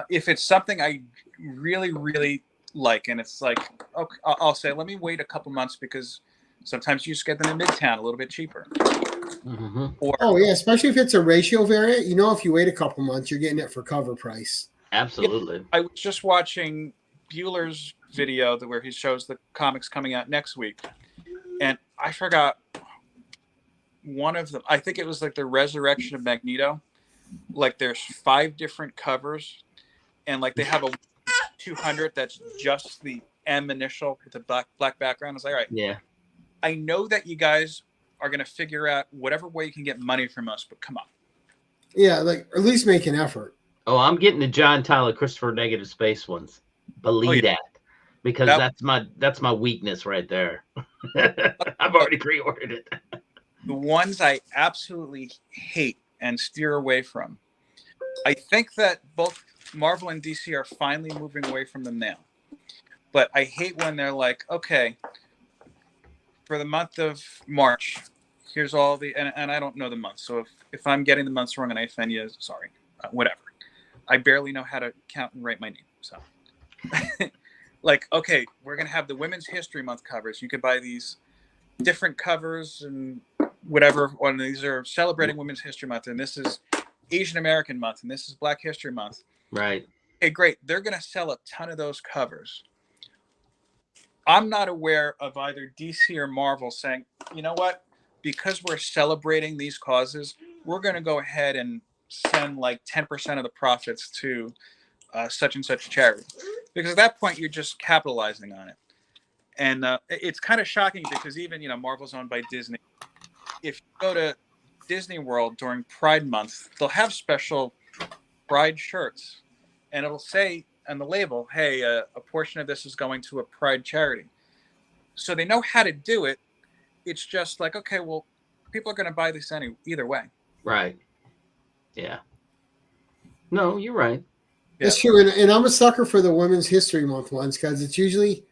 If it's something I really, really like, and it's like, okay, I'll say, let me wait a couple months because sometimes you just get them in Midtown a little bit cheaper. Mm-hmm. Or, oh yeah, especially if it's a ratio variant. You know, if you wait a couple months, you're getting it for cover price. Absolutely. I was just watching Bueller's video where he shows the comics coming out next week, and I forgot one of them. I think it was like the Resurrection of Magneto. Like there's 5 different covers, and like they have a 200 that's just the M initial with the black background. I was like, all right, Yeah. I know that you guys are going to figure out whatever way you can get money from us, but come on. Yeah, like at least make an effort. Oh, I'm getting the John Tyler Christopher Negative Space ones. Believe that. Because that's my weakness right there. I've already pre-ordered it. The ones I absolutely hate and steer away from. I think that both Marvel and DC are finally moving away from them now. But I hate when they're like, okay, for the month of March, here's all the, and I don't know the month. So if I'm getting the months wrong and I offend you, sorry, whatever. I barely know how to count and write my name. So like, okay, we're going to have the Women's History Month covers. You could buy these different covers and whatever. One these are celebrating Women's History Month, and this is Asian American Month, and this is Black History Month. Right. Hey, great. They're going to sell a ton of those covers. I'm not aware of either DC or Marvel saying, you know what? Because we're celebrating these causes, we're going to go ahead and send like 10% of the profits to such and such charity. Because at that point, you're just capitalizing on it. And it's kind of shocking because even, you know, Marvel's owned by Disney. If you go to Disney World during Pride Month, they'll have special Pride shirts. And it'll say on the label, hey, a portion of this is going to a Pride charity. So they know how to do it. It's just like, okay, well, people are going to buy this either way. Right. Yeah. No, you're right. That's true. And I'm a sucker for the Women's History Month ones because it's usually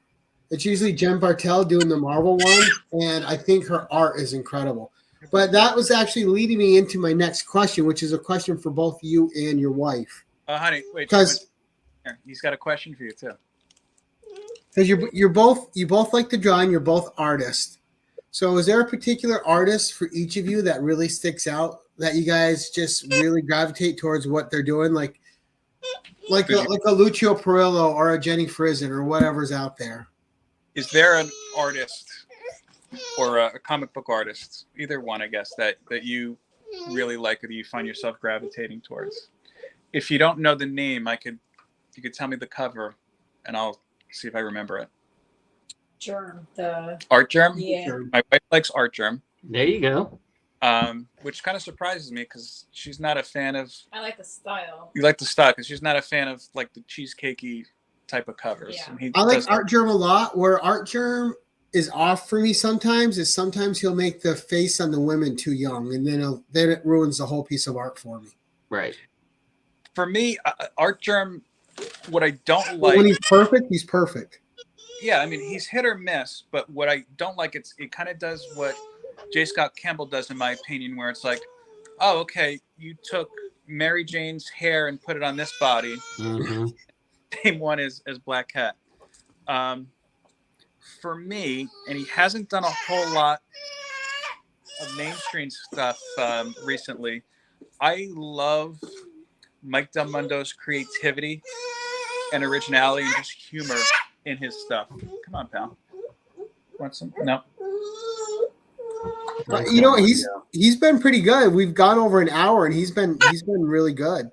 Jen Bartel doing the Marvel one. And I think her art is incredible. But that was actually leading me into my next question, which is a question for both you and your wife. Honey, wait. Because he's got a question for you too. Because you both like to draw and you're both artists. So is there a particular artist for each of you that really sticks out that you guys just really gravitate towards what they're doing? Like a Lucio Perillo or a Jenny Frison or whatever's out there. Is there an artist or a comic book artist, either one, I guess, that you really like or that you find yourself gravitating towards? If you don't know the name, you could tell me the cover and I'll see if I remember it. Germ. Art Germ? Yeah. My wife likes Art Germ. There you go. Which kind of surprises me because she's not a fan of. I like the style. You like the style because she's not a fan of like the cheesecakey type of covers. Yeah. I like Art Germ a lot. Where Art Germ is off for me sometimes is sometimes he'll make the face on the women too young, and then it ruins the whole piece of art for me. Right. For me, Art Germ, what I don't like. When he's perfect, he's perfect. Yeah, I mean he's hit or miss, but what I don't like it kind of does what J. Scott Campbell does in my opinion, where it's like, oh, okay, you took Mary Jane's hair and put it on this body. Mm-hmm. Same one as Black Cat. For me, and he hasn't done a whole lot of mainstream stuff recently. I love Mike Del Mundo's creativity and originality and just humor in his stuff. Come on, pal. Want some? No. You know, he's been pretty good. We've gone over an hour, and he's been really good.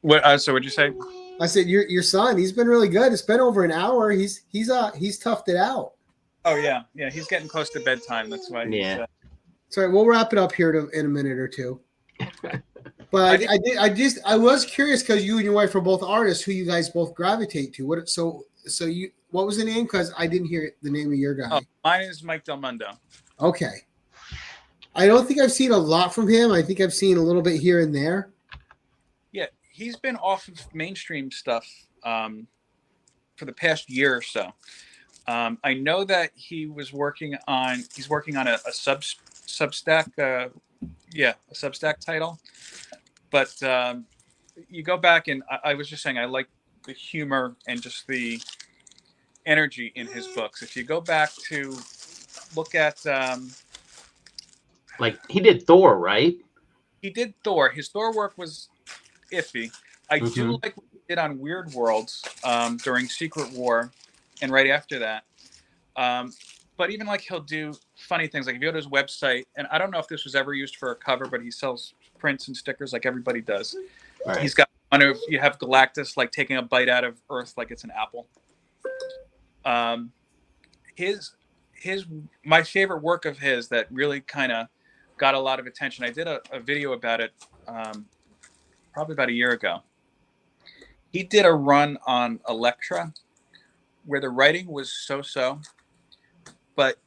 What? So what'd you say? I said your son. He's been really good. It's been over an hour. He's toughed it out. Oh yeah. He's getting close to bedtime. That's why. Yeah. Sorry, we'll wrap it up here in a minute or two. But I was curious because you and your wife are both artists. Who you guys both gravitate to? What was the name? Because I didn't hear the name of your guy. Oh, mine is Mike Del Mundo. Okay. I don't think I've seen a lot from him. I think I've seen a little bit here and there. Yeah, he's been off of mainstream stuff for the past year or so. I know that he's working on a Substack, a Substack title. But you go back, and I was just saying I like the humor and just the energy in his books. If you go back to look at like he did Thor, right? He did Thor. His Thor work was iffy. I do like what he did on Weird Worlds during Secret War and right after that. But even like he'll do funny things. Like if you go to his website, and I don't know if this was ever used for a cover, but he sells prints and stickers like everybody does. Right. He's got one of, you have Galactus like taking a bite out of Earth like it's an apple. My favorite work of his that really kind of got a lot of attention. I did a video about it probably about a year ago. He did a run on Elektra where the writing was so-so, but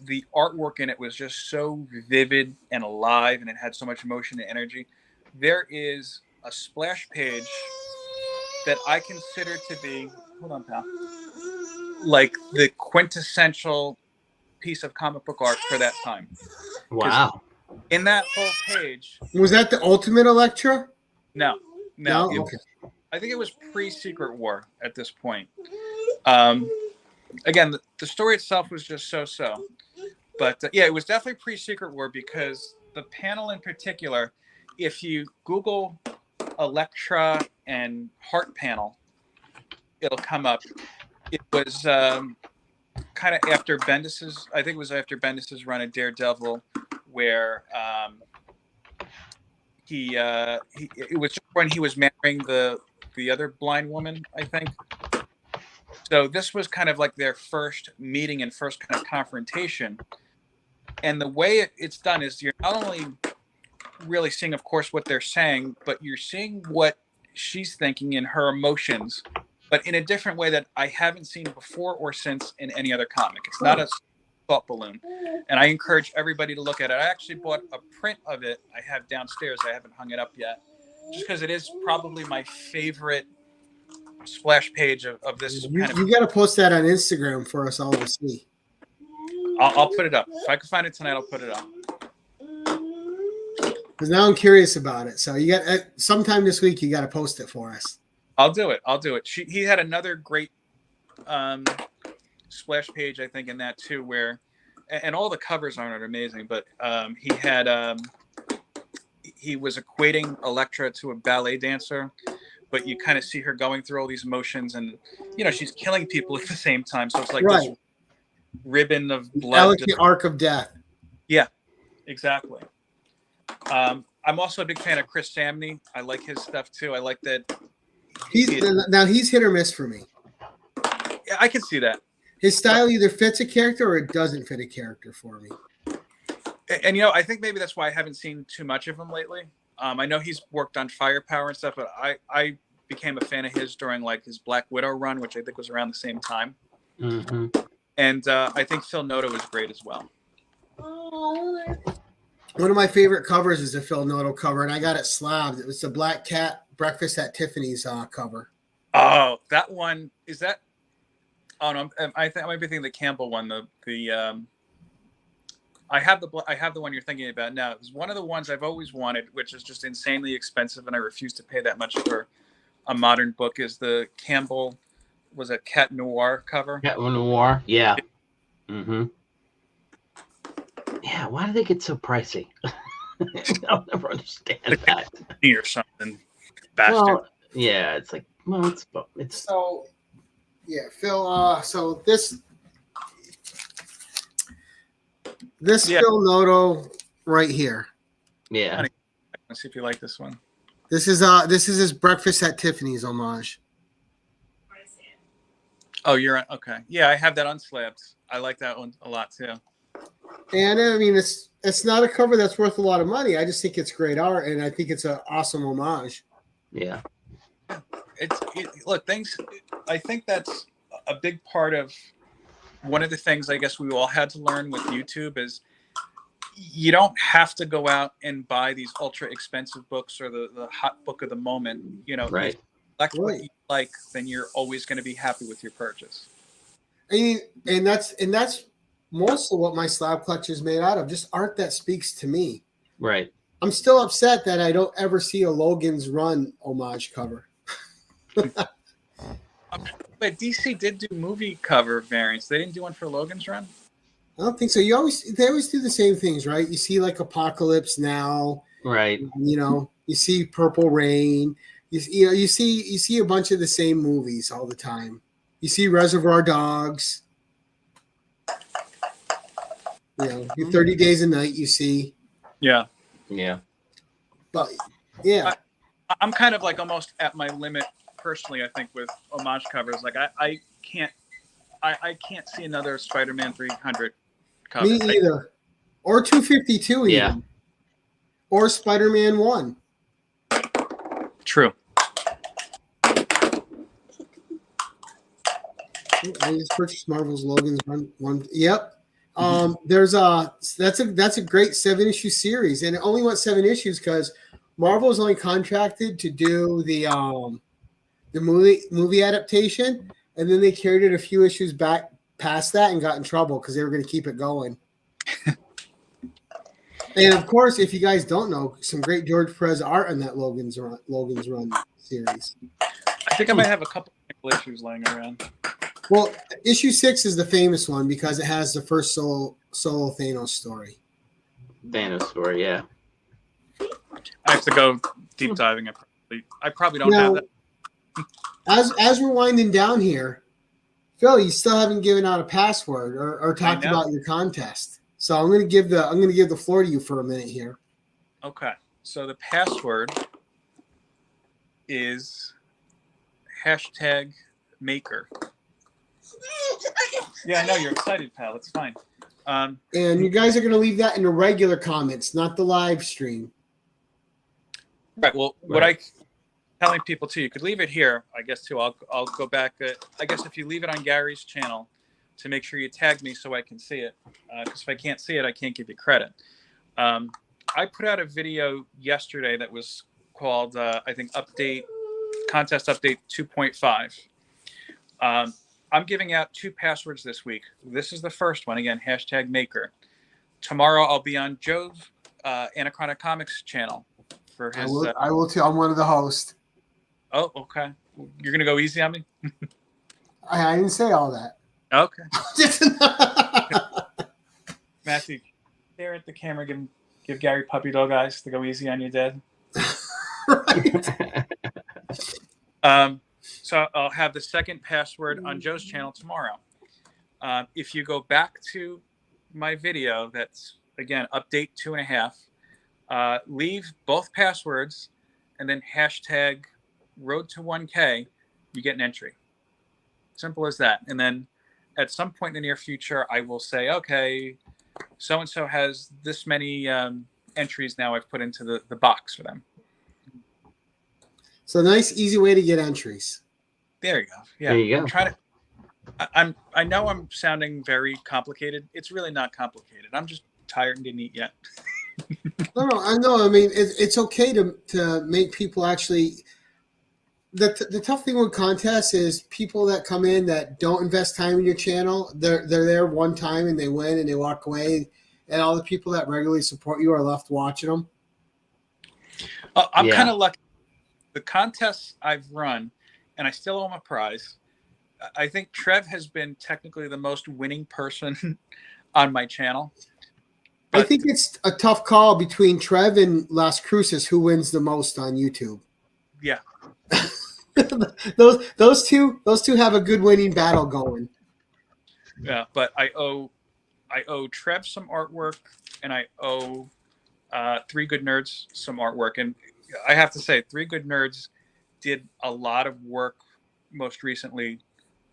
the artwork in it was just so vivid and alive, and it had so much emotion and energy. There is a splash page that I consider to be, hold on, pal, like the quintessential piece of comic book art for that time. Wow. In that whole page. Was that the Ultimate Elektra? No. Okay. I think it was pre-Secret War at this point. Again, the story itself was just so-so. But yeah, it was definitely pre-Secret War because the panel in particular, if you Google Elektra and Heart panel, it'll come up. It was kind of after Bendis's, I think it was after Bendis's run at Daredevil, where it was just when he was marrying the other blind woman, I think. So this was kind of like their first meeting and first kind of confrontation. And the way it's done is you're not only really seeing, of course, what they're saying, but you're seeing what she's thinking in her emotions, but in a different way that I haven't seen before or since in any other comic. It's not a thought balloon. And I encourage everybody to look at it. I actually bought a print of it. I have downstairs. I haven't hung it up yet. Just because it is probably my favorite splash page of this. You got to post that on Instagram for us all to see. I'll put it up. If I can find it tonight, I'll put it up. Because now I'm curious about it. So you got sometime this week. You got to post it for us. I'll do it. He had another great splash page, I think, in that too, where, and all the covers aren't amazing, but he had he was equating Elektra to a ballet dancer, but you kind of see her going through all these emotions, and she's killing people at the same time. So it's like this ribbon of blood, the arc of death. Yeah, exactly. I'm also a big fan of Chris Samney. I like his stuff too. I like that. He's hit or miss for me. Yeah, I can see that. His style either fits a character or it doesn't fit a character for me. And I think maybe that's why I haven't seen too much of him lately. I know he's worked on Firepower and stuff, but I became a fan of his during like his Black Widow run, which I think was around the same time. Mm-hmm. And I think Phil Noto is great as well. One of my favorite covers is the Phil Noto cover, and I got it slabbed. It was the Black Cat Breakfast at Tiffany's cover. Oh, that one is that? Oh no, I might be thinking the Campbell one. The I have the one you're thinking about now. It's one of the ones I've always wanted, which is just insanely expensive, and I refuse to pay that much for a modern book. Is the Campbell, was it Cat Noir cover? Cat Noir, yeah. Mm-hmm. Yeah, why do they get so pricey? I'll never understand that. Or something, bastard. Well, yeah, it's like, well, it's So, yeah, Phil. So this Yeah. Phil Noto right here. yeah. Let's see if you like this one. This is his Breakfast at Tiffany's homage. Oh, you're okay. Yeah, I have that unslabbed. I like that one a lot too. And I mean, it's not a cover that's worth a lot of money. I just think it's great art, and I think it's an awesome homage. Yeah. Look, things. I think that's a big part of one of the things I guess we all had to learn with YouTube is you don't have to go out and buy these ultra expensive books or the hot book of the moment. You know, Right. if you select what you like, then you're always going to be happy with your purchase. I mean, and that's most of what my slab collection is made out of, just art that speaks to me. Right. I'm still upset that I don't ever see a Logan's Run homage cover. But DC did do movie cover variants. They didn't do one for Logan's Run. I don't think so. They always do the same things, right? You see like Apocalypse Now, Right. you know, you see Purple Rain, you see a bunch of the same movies all the time. You see Reservoir Dogs, you know, your 30 Days a Night. You see, Yeah. Yeah. but yeah, I'm kind of like almost at my limit personally. I think with homage covers, like I can't see another Spider-Man 300 cover. me either, or 252 even, Yeah. or Spider-Man 1. True. I just purchased Marvel's Logan's Run one. Yep. That's a great 7-issue series, and it only went 7 issues because Marvel is only contracted to do the movie adaptation, and then they carried it a few issues back past that and got in trouble because they were going to keep it going. And of course, if you guys don't know, some great George Perez art in that Logan's Run series. I think I might have a couple of issues laying around. Well, issue 6 is the famous one because it has the first solo Thanos story. Thanos story, yeah. I have to go deep diving. I probably don't have that. As we're winding down here, Phil, you still haven't given out a password or talked about your contest. So I'm going to give the floor to you for a minute here. Okay. So the password is #maker. Yeah, I know you're excited, pal. It's fine. And you guys are going to leave that in the regular comments, not the live stream. Right. Well, what I telling people too, you could leave it here. I guess too. I'll go back. I guess if you leave it on Gary's channel, to make sure you tag me so I can see it. Because if I can't see it, I can't give you credit. I put out a video yesterday that was called I think contest update 2.5. I'm giving out 2 passwords this week. This is the first one. Again, #maker. Tomorrow I'll be on Joe's Anachronic Comics channel for his. I will too. I'm one of the hosts. Oh, okay. You're gonna go easy on me. I didn't say all that. Okay. Matthew, stare at the camera. Give Gary puppy dog eyes to go easy on your dad. Right. So I'll have the second password on Joe's channel tomorrow. If you go back to my video, that's again update 2.5. Leave both passwords and then #road to 1K. You get an entry. Simple as that. And then at some point in the near future, I will say, okay, so and so has this many entries now I've put into the box for them. So nice, easy way to get entries. There you go. Yeah. There you go. I'm trying to. I know I'm sounding very complicated. It's really not complicated. I'm just tired and didn't eat yet. No, I know. I mean, it's okay to make people actually. The tough thing with contests is people that come in that don't invest time in your channel. They're there one time and they win and they walk away, and all the people that regularly support you are left watching them? I'm kind of lucky. The contests I've run, and I still owe him a prize. I think Trev has been technically the most winning person on my channel. I think it's a tough call between Trev and Las Cruces who wins the most on YouTube. Yeah. those two have a good winning battle going. Yeah, but I owe Trev some artwork, and I owe Three Good Nerds some artwork. And I have to say, Three Good Nerds did a lot of work most recently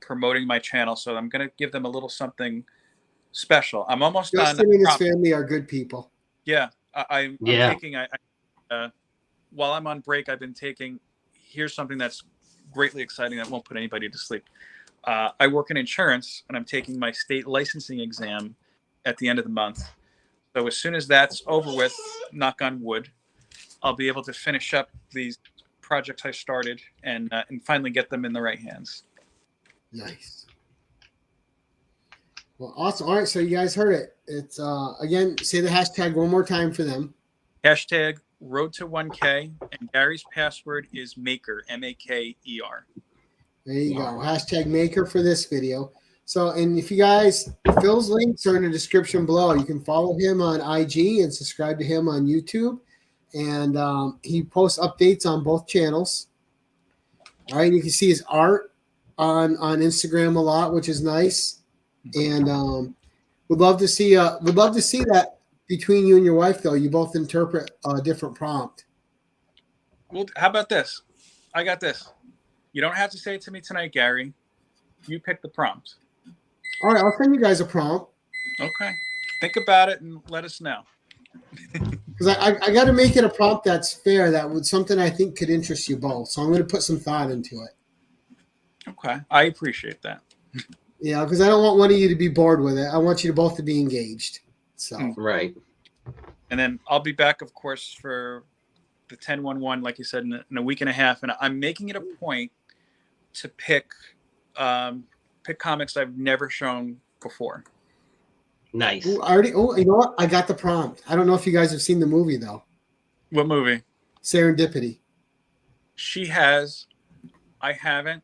promoting my channel, so I'm going to give them a little something special. I'm almost done. Justin and his family are good people. Yeah, I'm taking. While I'm on break, I've been taking. Here's something that's greatly exciting that won't put anybody to sleep. I work in insurance, and I'm taking my state licensing exam at the end of the month. So as soon as that's over with, knock on wood, I'll be able to finish up these projects I started and finally get them in the right hands. Nice. Well, awesome. All right, so you guys heard it. It's again, say the hashtag one more time for them. Hashtag Road to 1K, and Gary's password is Maker, Maker. There you go. Hashtag Maker for this video. So, and if you guys, Phil's links are in the description below. You can follow him on IG and subscribe to him on YouTube. And he posts updates on both channels. All right, you can see his art on Instagram a lot, which is nice. And would love to see that between you and your wife, though. You both interpret a different prompt. Well, how about this? I got this. You don't have to say it to me tonight, Gary. You pick the prompt. All right, I'll send you guys a prompt. Okay. Think about it and let us know. Because I got to make it a prompt that's fair, that would something I think could interest you both. So I'm going to put some thought into it. Okay. I appreciate that. Yeah, because I don't want one of you to be bored with it. I want you to both to be engaged. So right. And then I'll be back, of course, for the 10-1-1, like you said, in a week and a half. And I'm making it a point to pick comics I've never shown before. Nice. Ooh, you know what? I got the prompt. I don't know if you guys have seen the movie, though. What movie? Serendipity. She has. I haven't.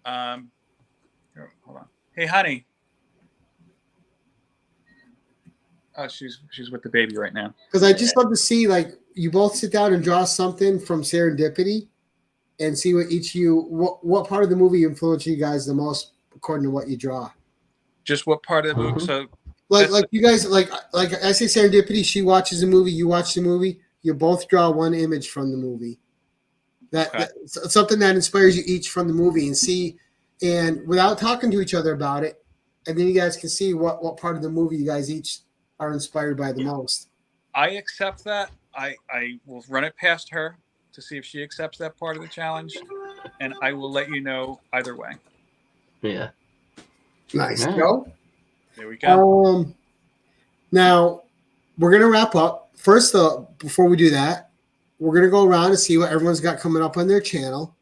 Here, hold on. Hey, honey. Oh, she's with the baby right now. Because I just love to see, like, you both sit down and draw something from Serendipity and see what part of the movie influenced you guys the most according to what you draw. Just what part of the movie? So like you guys, like I say Serendipity, she watches the movie, you watch the movie, you both draw one image from the movie. That's something that inspires you each from the movie, and see, and without talking to each other about it, and then you guys can see what part of the movie you guys each are inspired by the most. I accept that. I will run it past her to see if she accepts that part of the challenge, and I will let you know either way. Yeah. Nice. Yeah. Go. There we go. Now we're gonna wrap up. First, before we do that, we're gonna go around and see what everyone's got coming up on their channel,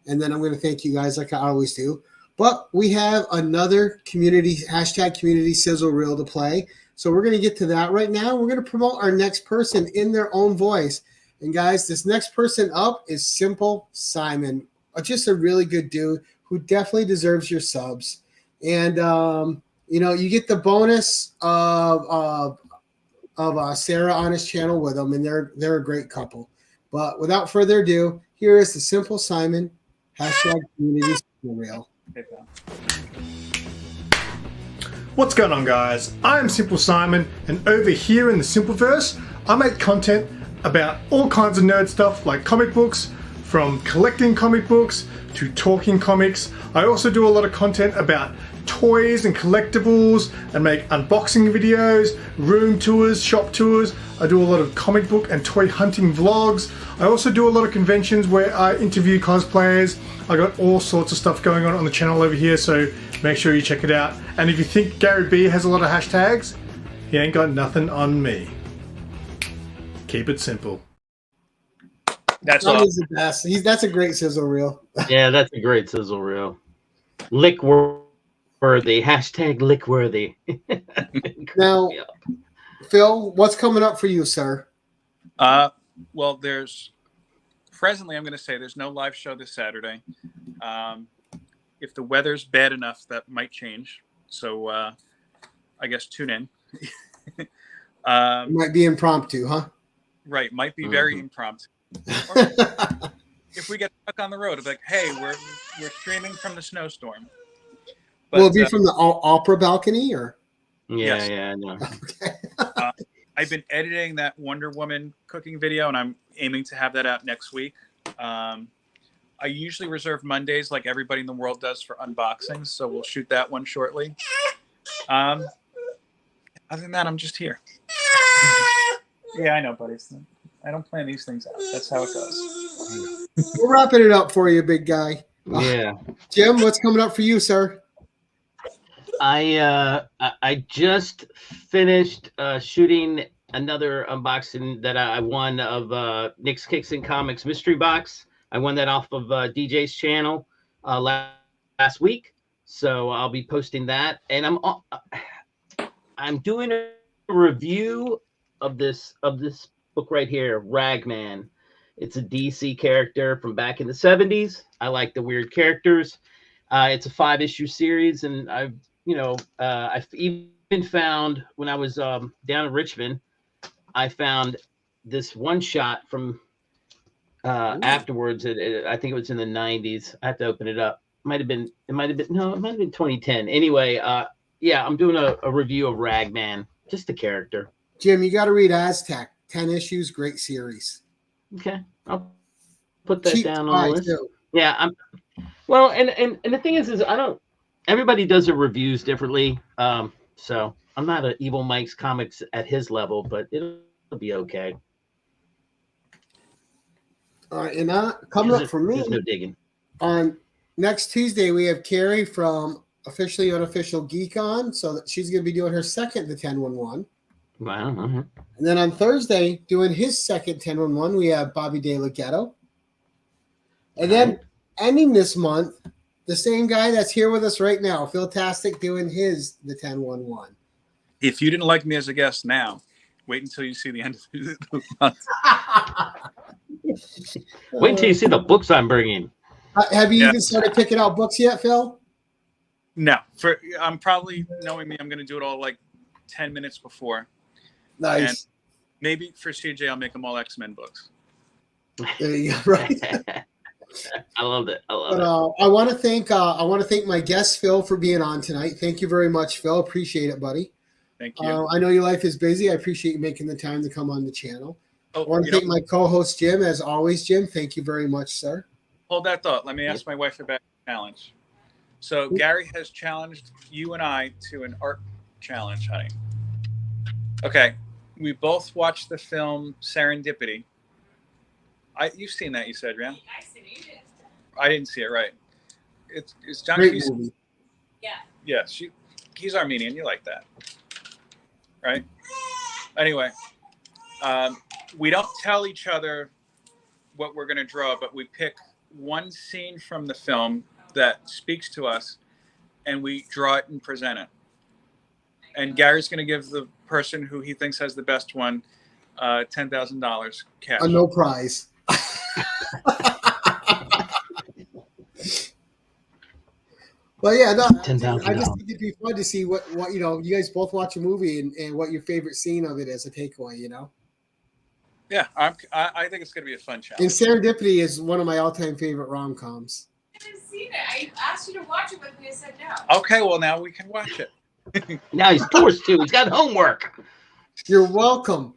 and then I'm gonna thank you guys like I always do. But we have another community sizzle reel to play, so we're gonna get to that right now. We're gonna promote our next person in their own voice, and guys, this next person up is Simple Simon, just a really good dude who definitely deserves your subs. And you get the bonus of Sarah on his channel with them, and they're a great couple. But without further ado, here is the Simple Simon #community reel. What's going on, guys? I am Simple Simon, and over here in the Simpleverse, I make content about all kinds of nerd stuff like comic books, from collecting comic books to talking comics. I also do a lot of content about toys and collectibles, and make unboxing videos, room tours, shop tours. I do a lot of comic book and toy hunting vlogs. I also do a lot of conventions where I interview cosplayers. I got all sorts of stuff going on the channel over here, so make sure you check it out. And if you think Gary B has a lot of hashtags, he ain't got nothing on me. Keep it simple. That's the best. That's a great sizzle reel. Yeah, that's a great sizzle reel. Lick worthy. #lick worthy. Now, Phil, what's coming up for you, sir? Well, there's presently, I'm going to say there's no live show this Saturday. If the weather's bad enough, that might change. So I guess tune in. It might be impromptu, huh? Right. Might be very impromptu. Or if we get stuck on the road, it's like, hey, we're streaming from the snowstorm. But, will it be from the opera balcony or? Yeah, Yes. yeah, I know. Okay. I've been editing that Wonder Woman cooking video, and I'm aiming to have that out next week. I usually reserve Mondays, like everybody in the world does, for unboxings, so we'll shoot that one shortly. Other than that, I'm just here. Yeah, I know, buddy. I don't plan these things out. That's how it goes. We're wrapping it up for you, big guy. Yeah. Jim, what's coming up for you, sir? I just finished shooting another unboxing that I won of Nick's Kicks and Comics mystery box. I won that off of DJ's channel last week, so I'll be posting that. And I'm doing a review of this book right here, Ragman. It's a DC character from back in the 70s. I like the weird characters. It's a 5-issue series, and I've even found when I was down in Richmond, I found this one shot from afterwards. I think it was in the 90s. I have to open it up. It might have been 2010. Anyway, yeah, I'm doing a review of Ragman, just the character. Jim, you got to read Aztec. 10 issues, great series. Okay, I'll put that Cheap down on the buy, list. too. Yeah, well, and the thing is I don't. Everybody does their reviews differently. So I'm not an Evil Mike's Comics at his level, but it'll be okay. All right, and coming up for me, There's no digging. on next Tuesday, we have Carrie from Officially Unofficial Geek on, so that she's going to be doing her second The 1011. Wow. Uh-huh. And then on Thursday, doing his second 1011, we have Bobby De La Ghetto. And then ending this month, the same guy that's here with us right now, Philtastic, doing his The 1011. If you didn't like me as a guest now, wait until you see the end of the month. Wait until you see the books I'm bringing. Have you even started picking out books yet, Phil? No, I'm probably, knowing me, I'm going to do it all like 10 minutes before. Nice. And maybe for CJ, I'll make them all X-Men books. There you go. Right. I love it. I love it. I want to thank my guest Phil for being on tonight. Thank you very much, Phil. Appreciate it, buddy. Thank you. I know your life is busy. I appreciate you making the time to come on the channel. I Oh, want to thank my co-host Jim, as always. Jim, thank you very much, sir. hold that thought. Let me ask my wife about the challenge. So Gary has challenged you and I to an art challenge, honey. Okay. We both watched the film Serendipity. You've seen that, you said, yeah? I didn't see it, right. It's John Great Cusack. movie. Yeah, he's Armenian. You like that, right? Anyway, we don't tell each other what we're going to draw, but we pick one scene from the film that speaks to us, and we draw it and present it. And Gary's going to give the person who he thinks has the best one $10,000 cash. No prize. Well, yeah, no, I just think it'd be fun to see what you guys both watch a movie and what your favorite scene of it is, a takeaway, Yeah, I think it's going to be a fun challenge. And Serendipity is one of my all-time favorite rom-coms. I haven't seen it. I asked you to watch it, but you said no. Okay, well, now we can watch it. Now he's forced to. He's got homework. You're welcome.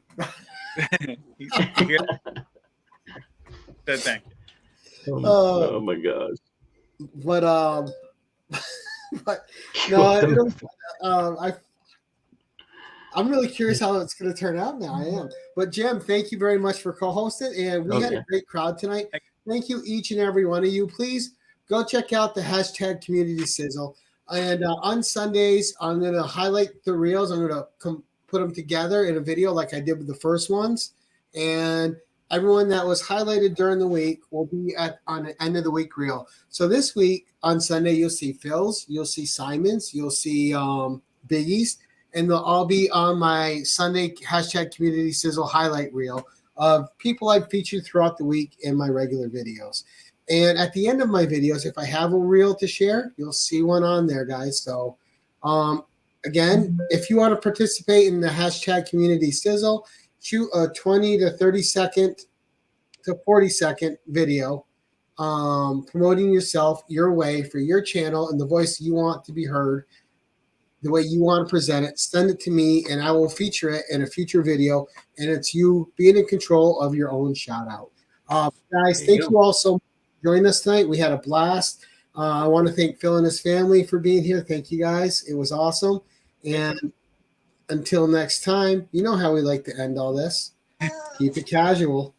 Said thank you. Oh my gosh. But but no, I'm really curious how it's going to turn out now. I am. But Jim, thank you very much for co-hosting, and we had a great crowd tonight. Thank you, each and every one of you. Please go check out the hashtag Community Sizzle. And on Sundays, I'm going to highlight the reels. I'm going to put them together in a video like I did with the first ones. And everyone that was highlighted during the week will be on the end of the week reel. So this week on Sunday, you'll see Phil's, you'll see Simon's, you'll see Biggie's, and they'll all be on my Sunday hashtag Community Sizzle highlight reel of people I've featured throughout the week in my regular videos. And at the end of my videos, if I have a reel to share, you'll see one on there, guys. So again, if you want to participate in the hashtag Community Sizzle, shoot a 20 to 30 second to 40-second video promoting yourself your way for your channel and the voice you want to be heard, the way you want to present it. Send it to me and I will feature it in a future video, and it's you being in control of your own shout out. Guys, thank you all so much for joining us tonight. We had a blast. I want to thank Phil and his family for being here. Thank you, guys. It was awesome. And until next time, you know how we like to end all this. Keep it casual.